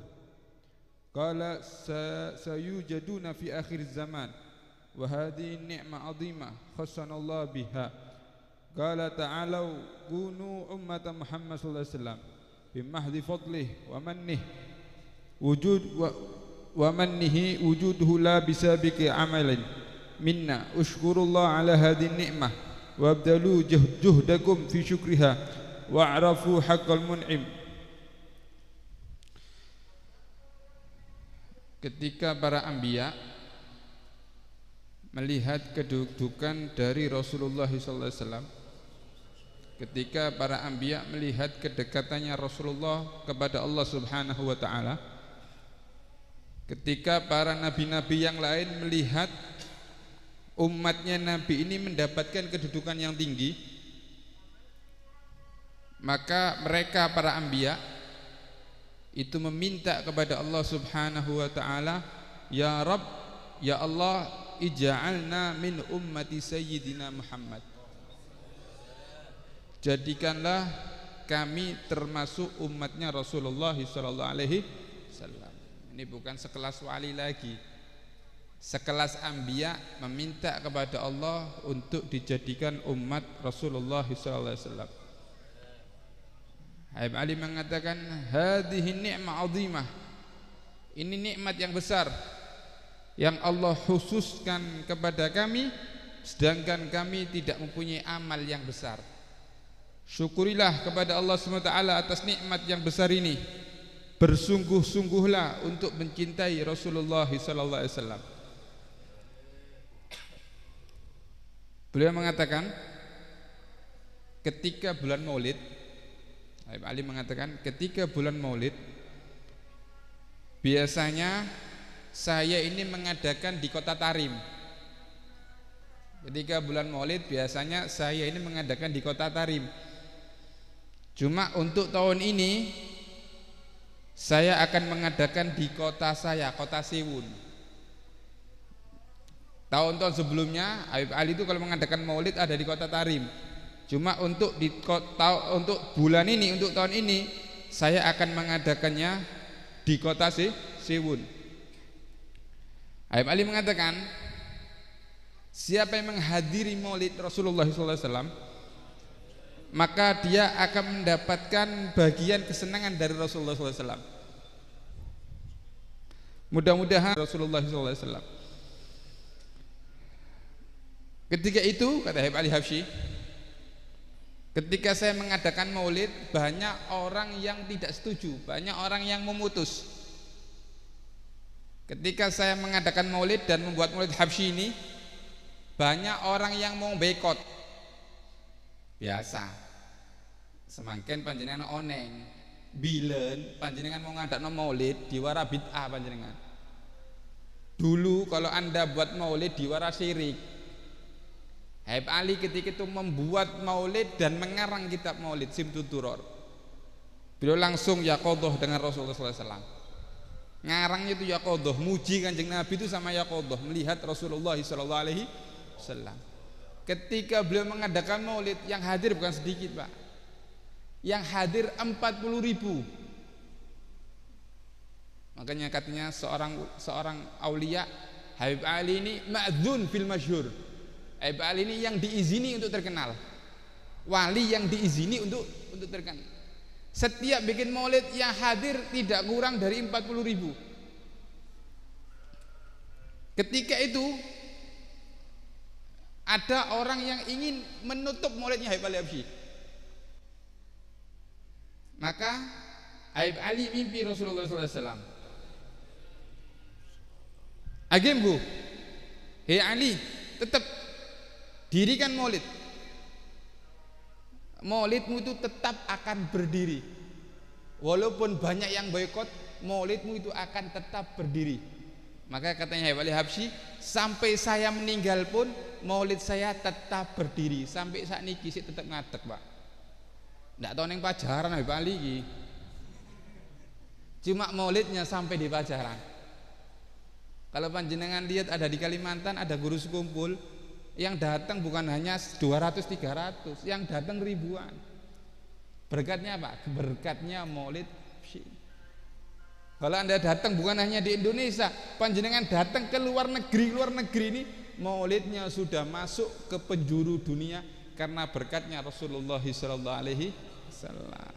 [SPEAKER 5] Qala sayujaduna fi akhir zaman wa hadhihi ni'mah 'azimah khassanallahu biha. Qala ta'alau kunu ummata Muhammad sallallahu alaihi wasallam bimahdi fadlihi wa mannihi wa mannihi wujuduhu la bisabiqi amalin minna ushkurullah ala hadhihi ni'mah wabdalu juhdakum fi syukriha wa'rafu haqqal mun'im. Ketika para anbiya melihat kedudukan dari Rasulullah SAW, ketika para anbiya melihat kedekatannya Rasulullah kepada Allah Subhanahu wa taala, ketika para nabi-nabi yang lain melihat umatnya Nabi ini mendapatkan kedudukan yang tinggi, maka mereka para anbiya itu meminta kepada Allah Subhanahu wa taala, ya Rabb, ya Allah, ij'alna min ummati sayyidina Muhammad. Jadikanlah kami termasuk umatnya Rasulullah sallallahu alaihi wasallam. Ini bukan sekelas wali lagi, sekelas anbiya meminta kepada Allah untuk dijadikan umat Rasulullah sallallahu alaihi wasallam. Habib Ali mengatakan hadhihi ni'mah 'azimah. Ini nikmat yang besar yang Allah khususkan kepada kami, sedangkan kami tidak mempunyai amal yang besar. Syukurilah kepada Allah SWT atas nikmat yang besar ini. Bersungguh-sungguhlah untuk mencintai Rasulullah sallallahu alaihi wasallam. Beliau mengatakan ketika bulan Maulid, Habib Ali mengatakan ketika bulan Maulid biasanya saya ini mengadakan di kota Tarim. Ketika bulan Maulid biasanya saya ini mengadakan di kota Tarim. Cuma untuk tahun ini saya akan mengadakan di kota saya, kota Siwun. Tahun-tahun sebelumnya Habib Ali itu kalau mengadakan maulid ada di kota Tarim. Cuma untuk bulan ini, untuk tahun ini saya akan mengadakannya di kota Siwun. Habib Ali mengatakan siapa yang menghadiri maulid Rasulullah SAW, maka dia akan mendapatkan bagian kesenangan dari Rasulullah SAW. Mudah-mudahan Rasulullah SAW. Ketika itu, kata Habib Ali Habsyi, ketika saya mengadakan maulid, banyak orang yang tidak setuju, banyak orang yang memutus. Ketika saya mengadakan maulid dan membuat maulid Habsyi ini, banyak orang yang mau boikot. Biasa, semakin panjenengan oneng, bilen panjenengan mau ngadakno maulid diwara bid'ah panjenengan. Dulu kalau Anda buat maulid diwara syirik. Habib Ali ketika itu membuat maulid dan mengarang kitab maulid Simtud Duror. Beliau langsung yaqadhah dengan Rasulullah SAW. Ngarangnya itu yaqadhah, muji Kanjeng Nabi itu sama yaqadhah, melihat Rasulullah SAW. Ketika beliau mengadakan maulid, yang hadir bukan sedikit Pak, yang hadir 40.000. Makanya katanya seorang aulia, Habib Ali ini ma'dzun fil masyhur. Habib Ali ini yang diizini untuk terkenal, wali yang diizini untuk terkenal. Setiap bikin maulid yang hadir tidak kurang dari 40.000. Ketika itu ada orang yang ingin menutup maulidnya Habib Ali Habsyi. Maka Habib Ali mimpi Rasulullah SAW. Agembu, hei Ali, tetap dirikan maulid. Maulidmu itu tetap akan berdiri. Walaupun banyak yang boikot, maulidmu itu akan tetap berdiri. Maka katanya Habib Ali Habsyi, sampai saya meninggal pun maulid saya tetap berdiri. Sampai saat ini saya tetap ngadeg, Pak. Nggak tahu neng Pajaran Habib Ali ini. Cuma maulidnya sampai di Pajaran. Kalau panjenengan lihat ada di Kalimantan, ada guru sekumpul yang datang bukan hanya 200-300, yang datang ribuan. Berkatnya apa? Berkatnya maulid. Kalau Anda datang bukan hanya di Indonesia, panjenengan datang ke luar negeri ini, maulidnya sudah masuk ke penjuru dunia karena berkatnya Rasulullah sallallahu alaihi wasallam.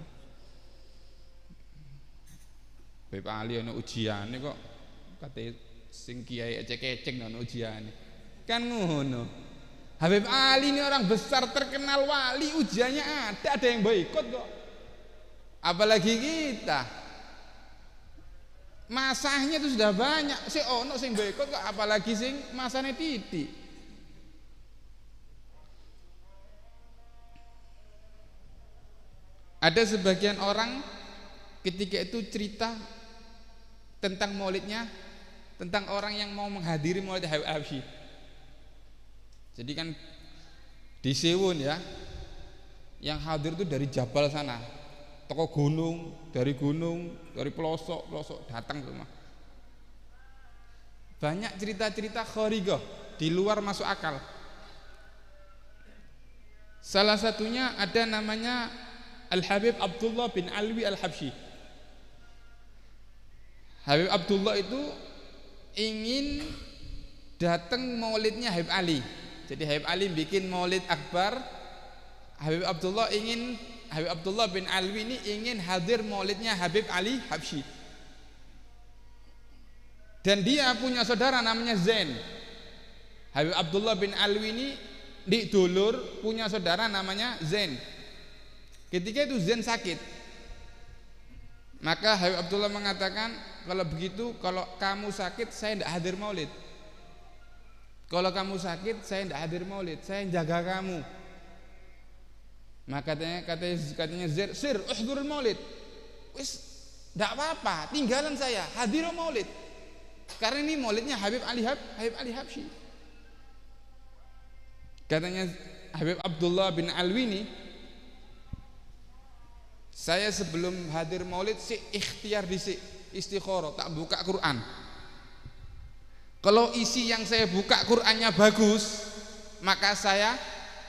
[SPEAKER 5] Habib Ali ana ujiane kok kate sing kiai ecek-ecek ana ujiane. Kan ngono. Habib Ali ini orang besar terkenal wali, ujiannya ada yang boikot kok. Apalagi kita. Masahnya itu sudah banyak, si ono sing boikot kok, apalagi sing masane titik. Ada sebagian orang ketika itu cerita tentang maulidnya, tentang orang yang mau menghadiri maulid Habib Habsyi. Jadi kan di Sewun ya, yang hadir itu dari Jabal sana, toko gunung, dari pelosok datang semua. Banyak cerita-cerita kharigah di luar masuk akal. Salah satunya ada namanya Al-Habib Abdullah bin Alwi Al-Habsyi. Habib Abdullah itu ingin datang maulidnya Habib Ali. Jadi Habib Ali bikin maulid akbar, Habib Abdullah bin Alwi ini ingin hadir maulidnya Habib Ali Habsyi. Dan dia punya saudara namanya Zain. Habib Abdullah bin Alwi ini di dulur punya saudara namanya Zain. Ketika itu Zain sakit, maka Habib Abdullah mengatakan, kalau begitu, kalau kamu sakit saya tidak hadir maulid. Kalau kamu sakit saya tidak hadir maulid, saya jaga kamu. Maka katanya Zain, sir uhdurul maulid. Wis tidak apa-apa, tinggalan saya, hadir maulid. Karena ini maulidnya Habib Ali Habsyi. Katanya Habib Abdullah bin Alwi ini, saya sebelum hadir maulid si ikhtiar dhisik, istikharah, tak buka Quran. Kalau isi yang saya buka Qurannya bagus, maka saya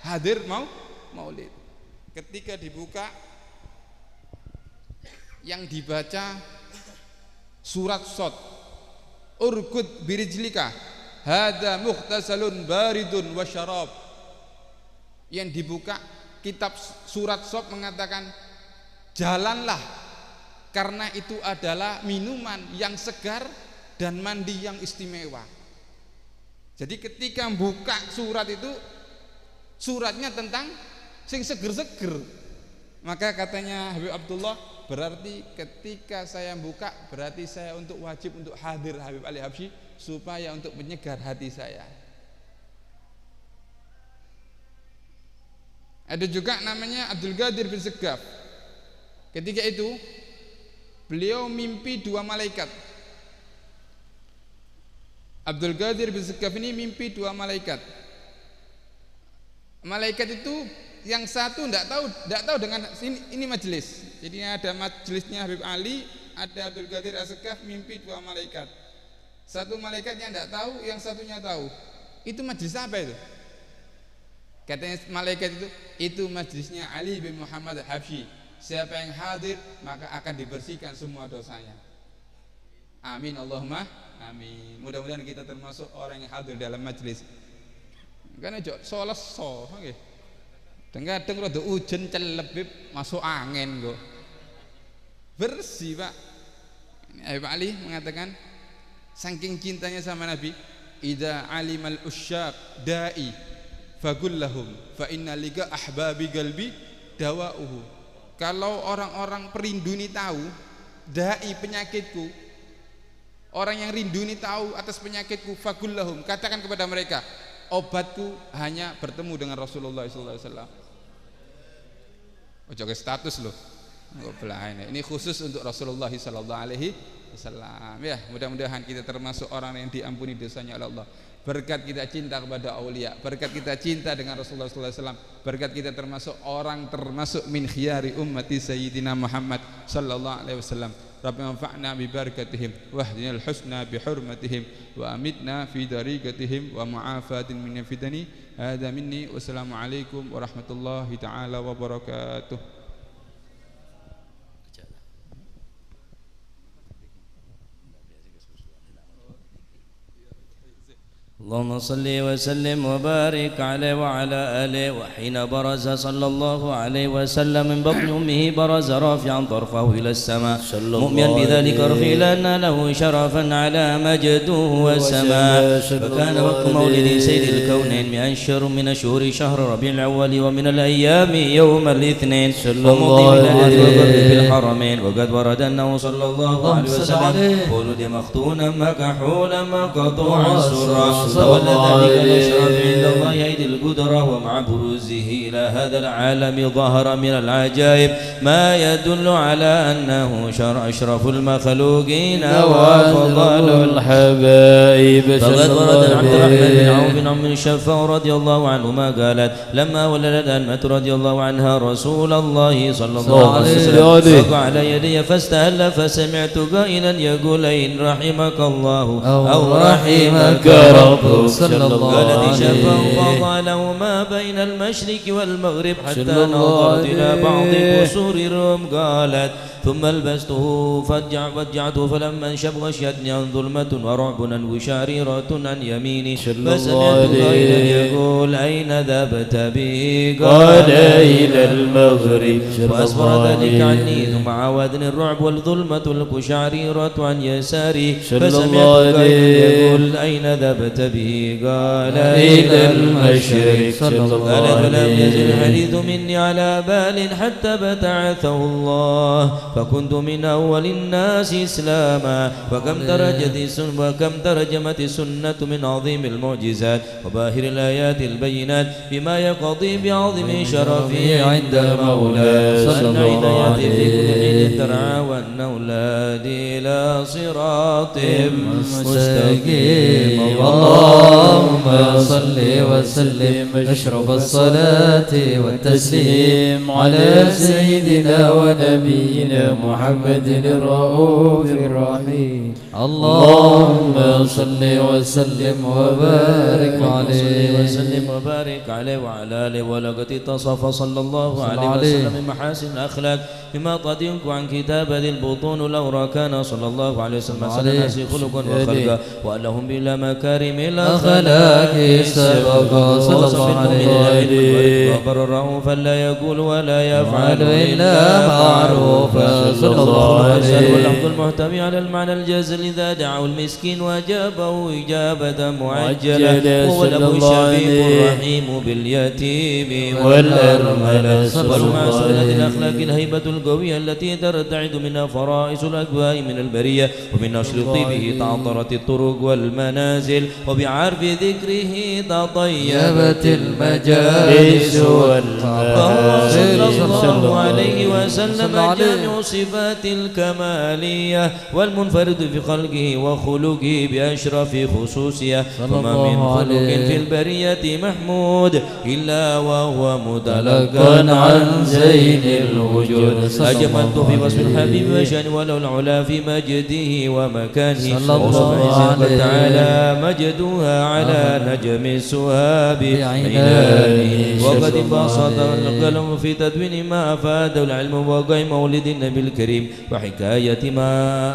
[SPEAKER 5] hadir maulid. Ketika dibuka, yang dibaca surat Shad, urkud birijlika hadza mukhtasalun baridun wa syarab. Yang dibuka kitab surat Shad mengatakan, jalanlah karena itu adalah minuman yang segar dan mandi yang istimewa. Jadi ketika buka surat itu, suratnya tentang sing seger-seger. Maka katanya Habib Abdullah, berarti ketika saya buka, berarti saya wajib untuk hadir Habib Ali Habsyi supaya untuk menyegar hati saya. Ada juga namanya Abdul Qadir bin Segaf. Ketika itu beliau mimpi dua malaikat. Abdul Qadir bin Segaf ini mimpi dua malaikat. Malaikat itu yang satu tidak tahu dengan ini majelis. Jadi ada majelisnya Habib Ali, ada Abdul Qadir As-Segaf, mimpi dua malaikat. Satu malaikat yang tidak tahu, yang satunya tahu. Itu majelis apa itu? Katanya malaikat itu majelisnya Ali bin Muhammad Habsyi. Siapa yang hadir maka akan dibersihkan semua dosanya. Amin Allahumma amin. Mudah-mudahan kita termasuk orang yang hadir dalam majelis. Karena jok soles nggih. Kadang-kadang rada ujen celebib masuk angin kok. bersih Pak. Habib Ali mengatakan saking cintanya sama Nabi, idza alimal usyaq da'i faqul lahum fa inna liga ahbabi qalbi dawa'uhu. Kalau orang-orang perindu ini tahu dai penyakitku, orang yang rindu ini tahu atas penyakitku, faqul lahum, katakan kepada mereka, obatku hanya bertemu dengan Rasulullah sallallahu alaihi wasallam. Ojo ke status loh. Ini khusus untuk Rasulullah sallallahu alaihi wasallam. Ya, mudah-mudahan kita termasuk orang yang diampuni dosanya oleh Allah. Berkat kita cinta kepada aulia, berkat kita cinta dengan Rasulullah sallallahu alaihi wasallam, berkat kita termasuk orang termasuk min khiyari ummati sayyidina Muhammad sallallahu alaihi wasallam. Rabbana anfa'na bi barakatihim wahdinal husna bi hurmatihim wa amitna fi dariqatihim wa mu'afatin min fitani. Hadza minni, wassalamu alaikum warahmatullahi taala wabarakatuh.
[SPEAKER 1] اللهم صل وسلم وبارك عليه وعلى آله. وحين برز صلى الله عليه وسلم من بطن أمه برز رافعا طرفه إلى السماء مؤمنا بذلك رفع لأن له شرفا على مجده والسماء. فكان وقت مولد سيد الكونين من أشهر شهر ربيع الأول ومن الأيام يوم الاثنين ومضي إلى أهل البر في الحرمين. وقد ورد أنه صلى الله عليه وسلم ولد مختونا مكحولا مقطوعا سرا تولى ذلك الأشرف عند الله أيدي القدرة. ومع بروزه إلى هذا العالم ظهر من العجائب ما يدل على أنه أشرف المخلوقين وأفضل الحبائب. فقد ورد عن عبد الرحمن بن عوف بن عم الشفاء رضي الله عنهما قالت لما ولدت أنمة رضي الله عنها رسول الله صلى الله عليه وسلم وقع على يدي فاستهل فسمعت قائلا يقول إن رحمك الله أو رحمك ربك صلى الله عليه وسلم. فقال له ما بين المشرق والمغرب حتى نظرت إلى بعض قصور الروم. قالت ثم لبسته فجعته فلما انشب غشيتني عن ظلمة ورعب وشاريرة عن يميني فسمعت قائلا يقول أين ذهبت بي؟ قال إلى المغرب. فأسفر ذلك عني ثم عاودني الرعب والظلمة والقشعريرة عن يساري فسمعت قائلا يقول أين ذهبت به؟ قال إلى المشرق. قال فلم يزل الحديث مني على بال حتى بتعثه الله فكنت من أول الناس إسلاما. وكم ترجمت السنة من عظيم المعجزات وباهر الآيات البينات بما يقضي بعظم شرفه عند المولى. وأن عنايته في كل حين ترعى وأنه الهادي إلى صراط مستقيم. اللهم صل وسلم أشرف الصلاة والتسليم على سيدنا ونبينا محمد الرؤوف الرحيم. اللهم صل وسلم وبارك عليه وعلى آله. ولقد اتصف صلى الله عليه وسلم بمحاسن الأخلاق بما تضيق عن كتابة البطون الأورى. كان صلى الله عليه وسلم أحسن الناس خلقا وخلقا وألهم بلا مكارم الأخلاق سبقا. صلى الله عليه وبرره فلا يقول ولا يفعل إلا معروفا. صلى الله عليه وسلم. واللفظ المحتوي على المعنى الجازل إذا دعوا المسكين وأجابه إجابة معجلة. هو الأب الشفيق الرحيم باليتيم والأرملة. ومع سنة الأخلاق الهيبة القوية التي ترتعد منها فرائس الأكواء من البرية ومن نشر طيبه تعطرت الطرق والمنازل وبعرف ذكره تطيبت المجالس والمآل. صلى الله عليه وسلم جامع صفات الكمالية والمنفرد في خلقه وخلقه بأشرف خصوصية. وما من خلق في البرية محمود إلا وهو متلقى عن زين الوجود. أجملت في وصف الحبيب وشأن ولو العلا في مجده ومكانه. وسبحانه وتعالى مجدها على نجم السهاب عينانه. وقد انبسط القلم في تدوين ما أفاده العلم وقع مولد النبي الكريم وحكاية ما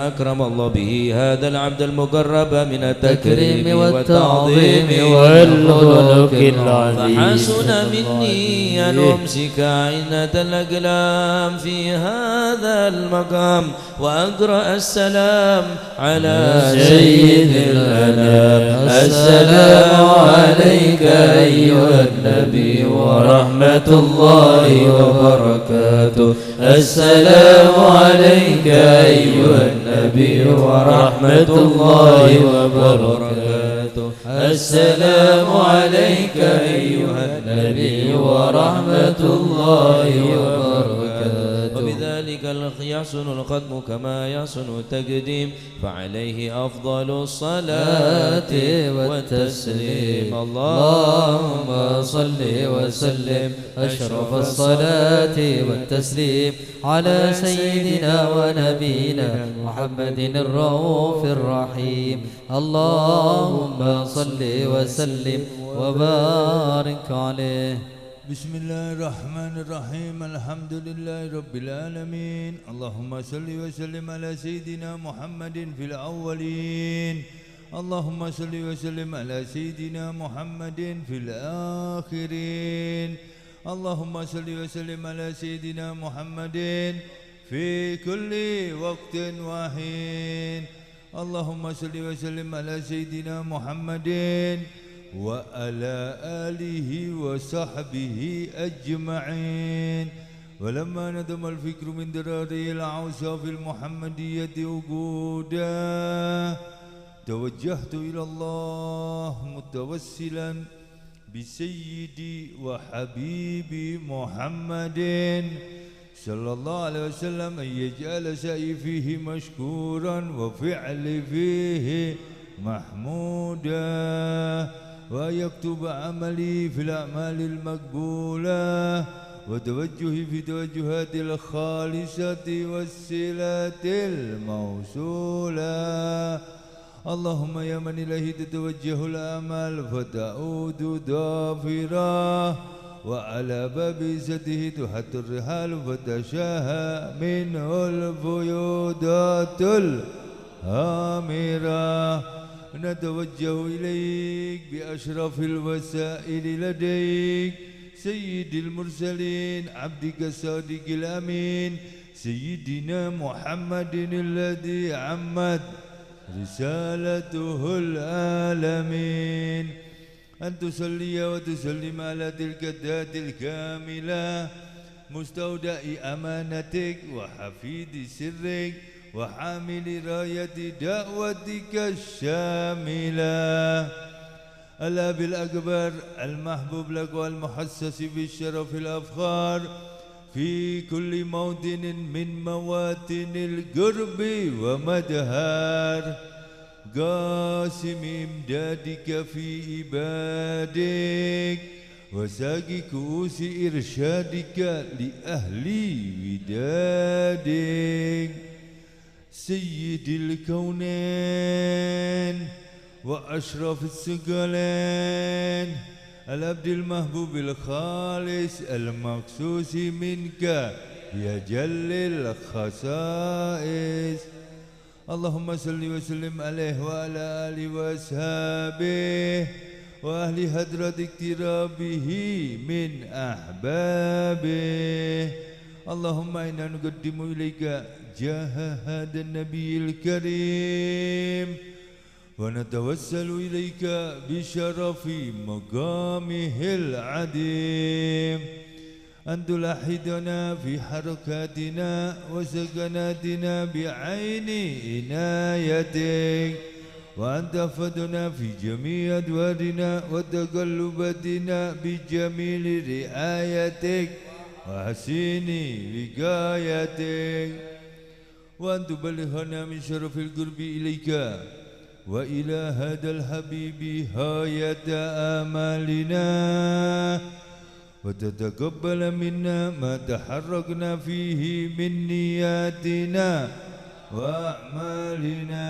[SPEAKER 1] أكرم الله به هذا العبد المقرب من التكريم والتعظيم والخلق العظيم. فحسن مني أن أمسك عينة الأقلام في هذا
[SPEAKER 3] هذا المقام وأقرأ السلام على سيد الأنام. السلام عليك أيها النبي ورحمة الله وبركاته. السلام عليك أيها النبي ورحمة الله وبركاته. السلام عليك أيها النبي ورحمة الله وبركاته. وبذلك يحسن الختم كما يحسن التقديم، فعليه أفضل الصلاة والتسليم. اللهم صل وسلم أشرف الصلاة والتسليم على سيدنا ونبينا محمد الرؤوف الرحيم. اللهم صل وسلم وبارك عليه.
[SPEAKER 6] بسم الله الرحمن الرحيم. الحمد لله رب العالمين. اللهم صل وسلم على سيدنا محمد في الأولين. اللهم صل وسلم على سيدنا محمد في الآخرين. اللهم صل وسلم على سيدنا محمد في كل وقت وحين. اللهم صل وسلم على سيدنا محمد وعلى آله وصحبه أجمعين. ولما ندم الفكر من دراري الأوصاف المحمدية وجودا، توجهت إلى الله متوسلا بسيدي وحبيبي محمد صلى الله عليه وسلم أن يجعل سعي فيه مشكورا وفعل فيه محمودا، ويكتب عملي في الأعمال المقبولة، وتوجهي في توجهات الخالصة والصلة الموصولة. اللهم يا من إليه تتوجه الأعمال فتعود ضافرة، وعلى باب عزته تحت الرحال فتشاهى منه الفيوضات الهامرة. نتوجه إليك بأشرف الوسائل لديك سيد المرسلين عبدك الصادق الأمين سيدنا محمد الذي عمت رسالته العالمين. أن تصلي وتسلم على تلك الذات الكاملة مستودع أمانتك وحفيد سرك وحامل راية دعوتك الشاملة، الأب الأكبر المحبوب لك والمحسس بالشرف الأفخار في كل موطن من مواطن القرب ومدهار، قاسم إمدادك في عبادك وساقي كؤوس إرشادك لأهل ودادك. سيد الكونين وأشرف الثقلين، العبد المحبوب الخالص المخصوص منك يا جل الخصائص. اللهم صل وسلم عليه وعلى آله وأصحابه وأهل حضرة اقترابه من أحبابه. اللهم إنا نقدم إليك جاه هذا النبي الكريم، ونتوسل إليك بشرف مقامه العظيم أن تلاحظنا في حركاتنا وسكناتنا بعين عنايتك، وأن تحفظنا في جميع أدوارنا وتقلباتنا بجميل رعايتك وحسين وقايتك، وأن تبلغنا من شرف القرب إليك وإلى هذا الحبيب غاية آمالنا، وتتقبل منا ما تحركنا فيه من نياتنا وأعمالنا،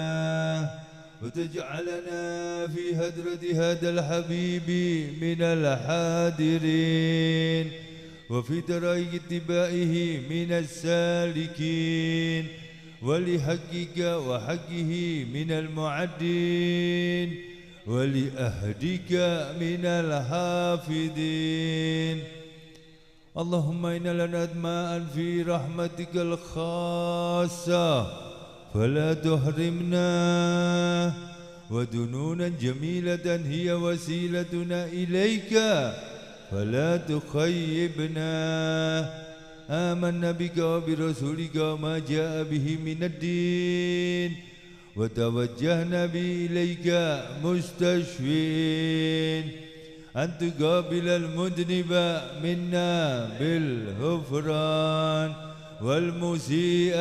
[SPEAKER 6] وتجعلنا في هدرة هذا الحبيب من الحاضرين، وفي طريق اتباعه من السالكين، ولحقك وحقه من المعدين، ولأهدك من الحافظين. اللهم إنا لنا أدماء في رحمتك الخاصة فلا تحرمنا، ودنونا جميلة هي وسيلتنا إليك فلا تخيبنا. آمنا بك وبرسولك وما جاء به من الدين، وتوجهنا به إليك مستشفين أن تقابل المذنب منا بالغفران، والمسيء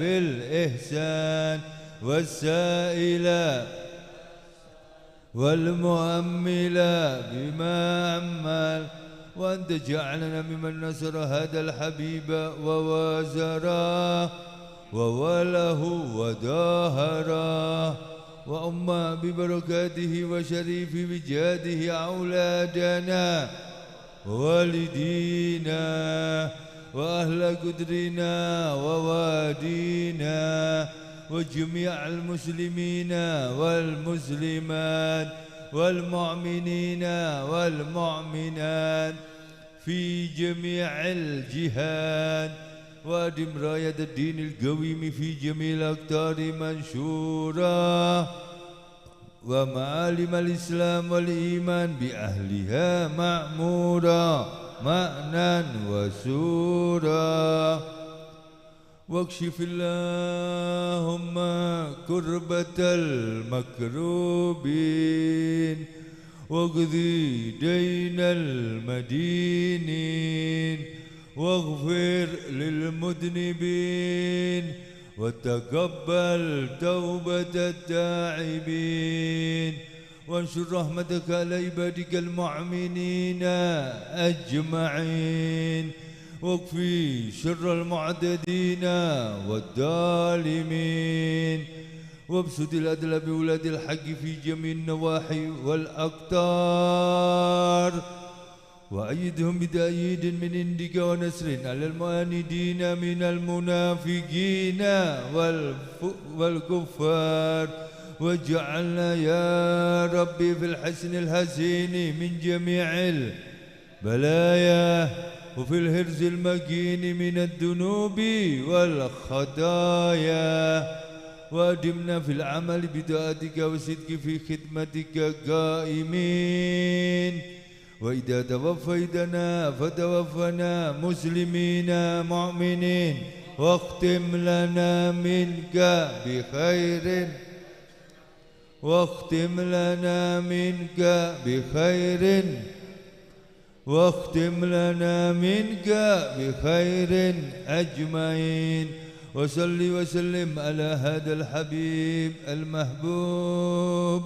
[SPEAKER 6] بالإحسان، والسائل والمؤمل بما عمل، وأن تجعلنا ممن نصر هذا الحبيب ووازره ووله وداهره، وأما ببركاته وشريف بجاده أولادنا ووالدينا وأهل قدرنا ووادينا وجميع المسلمين والمسلمات والمؤمنين والمؤمنات في جميع الجهات، وأدم راية الدين القويم في جميع الأقطار منشورا، ومعالم الإسلام والإيمان بأهلها مأمورا مأنا وسورا. واكشف اللهم كربة المكروبين، واقضي دين المدينين، واغفر للمذنبين، وتقبل توبة التائبين، وانشر رحمتك على عبادك المؤمنين أجمعين، واكفي شر المعتدين والظالمين، وابسط العدل بولاد الحق في جميع النواحي والأقطار، وأيدهم بتأييد من عندك ونصر على المعاندين من المنافقين والكفار، واجعلنا يا ربي في الحسن الحسين من جميع البلايا، وفي الهرز المكين من الذنوب والخطايا، وأدمنا في العمل بطاعتك وصدق في خدمتك قائمين، وإذا توفيتنا فتوفنا مسلمين مؤمنين، واختم لنا منك بخير، واختم لنا منك بخير، واختم لنا منك بخير أجمعين. وصل وسلم على هذا الحبيب المحبوب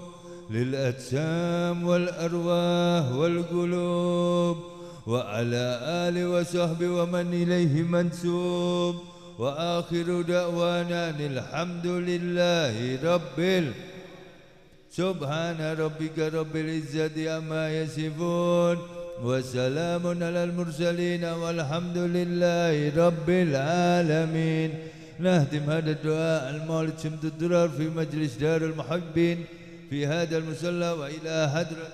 [SPEAKER 6] للأجسام والأرواح والقلوب، وعلى آله وصحبه ومن إليه منسوب، وآخر دعوانا الحمد لله سبحان ربك رب العزة عما يصفون، وسلام على المرسلين، والحمد لله رب العالمين. نهتم هذا الدعاء المولد شمس الدرر في مجلس دار المحبين في هذا المصلى، وإلى حضرة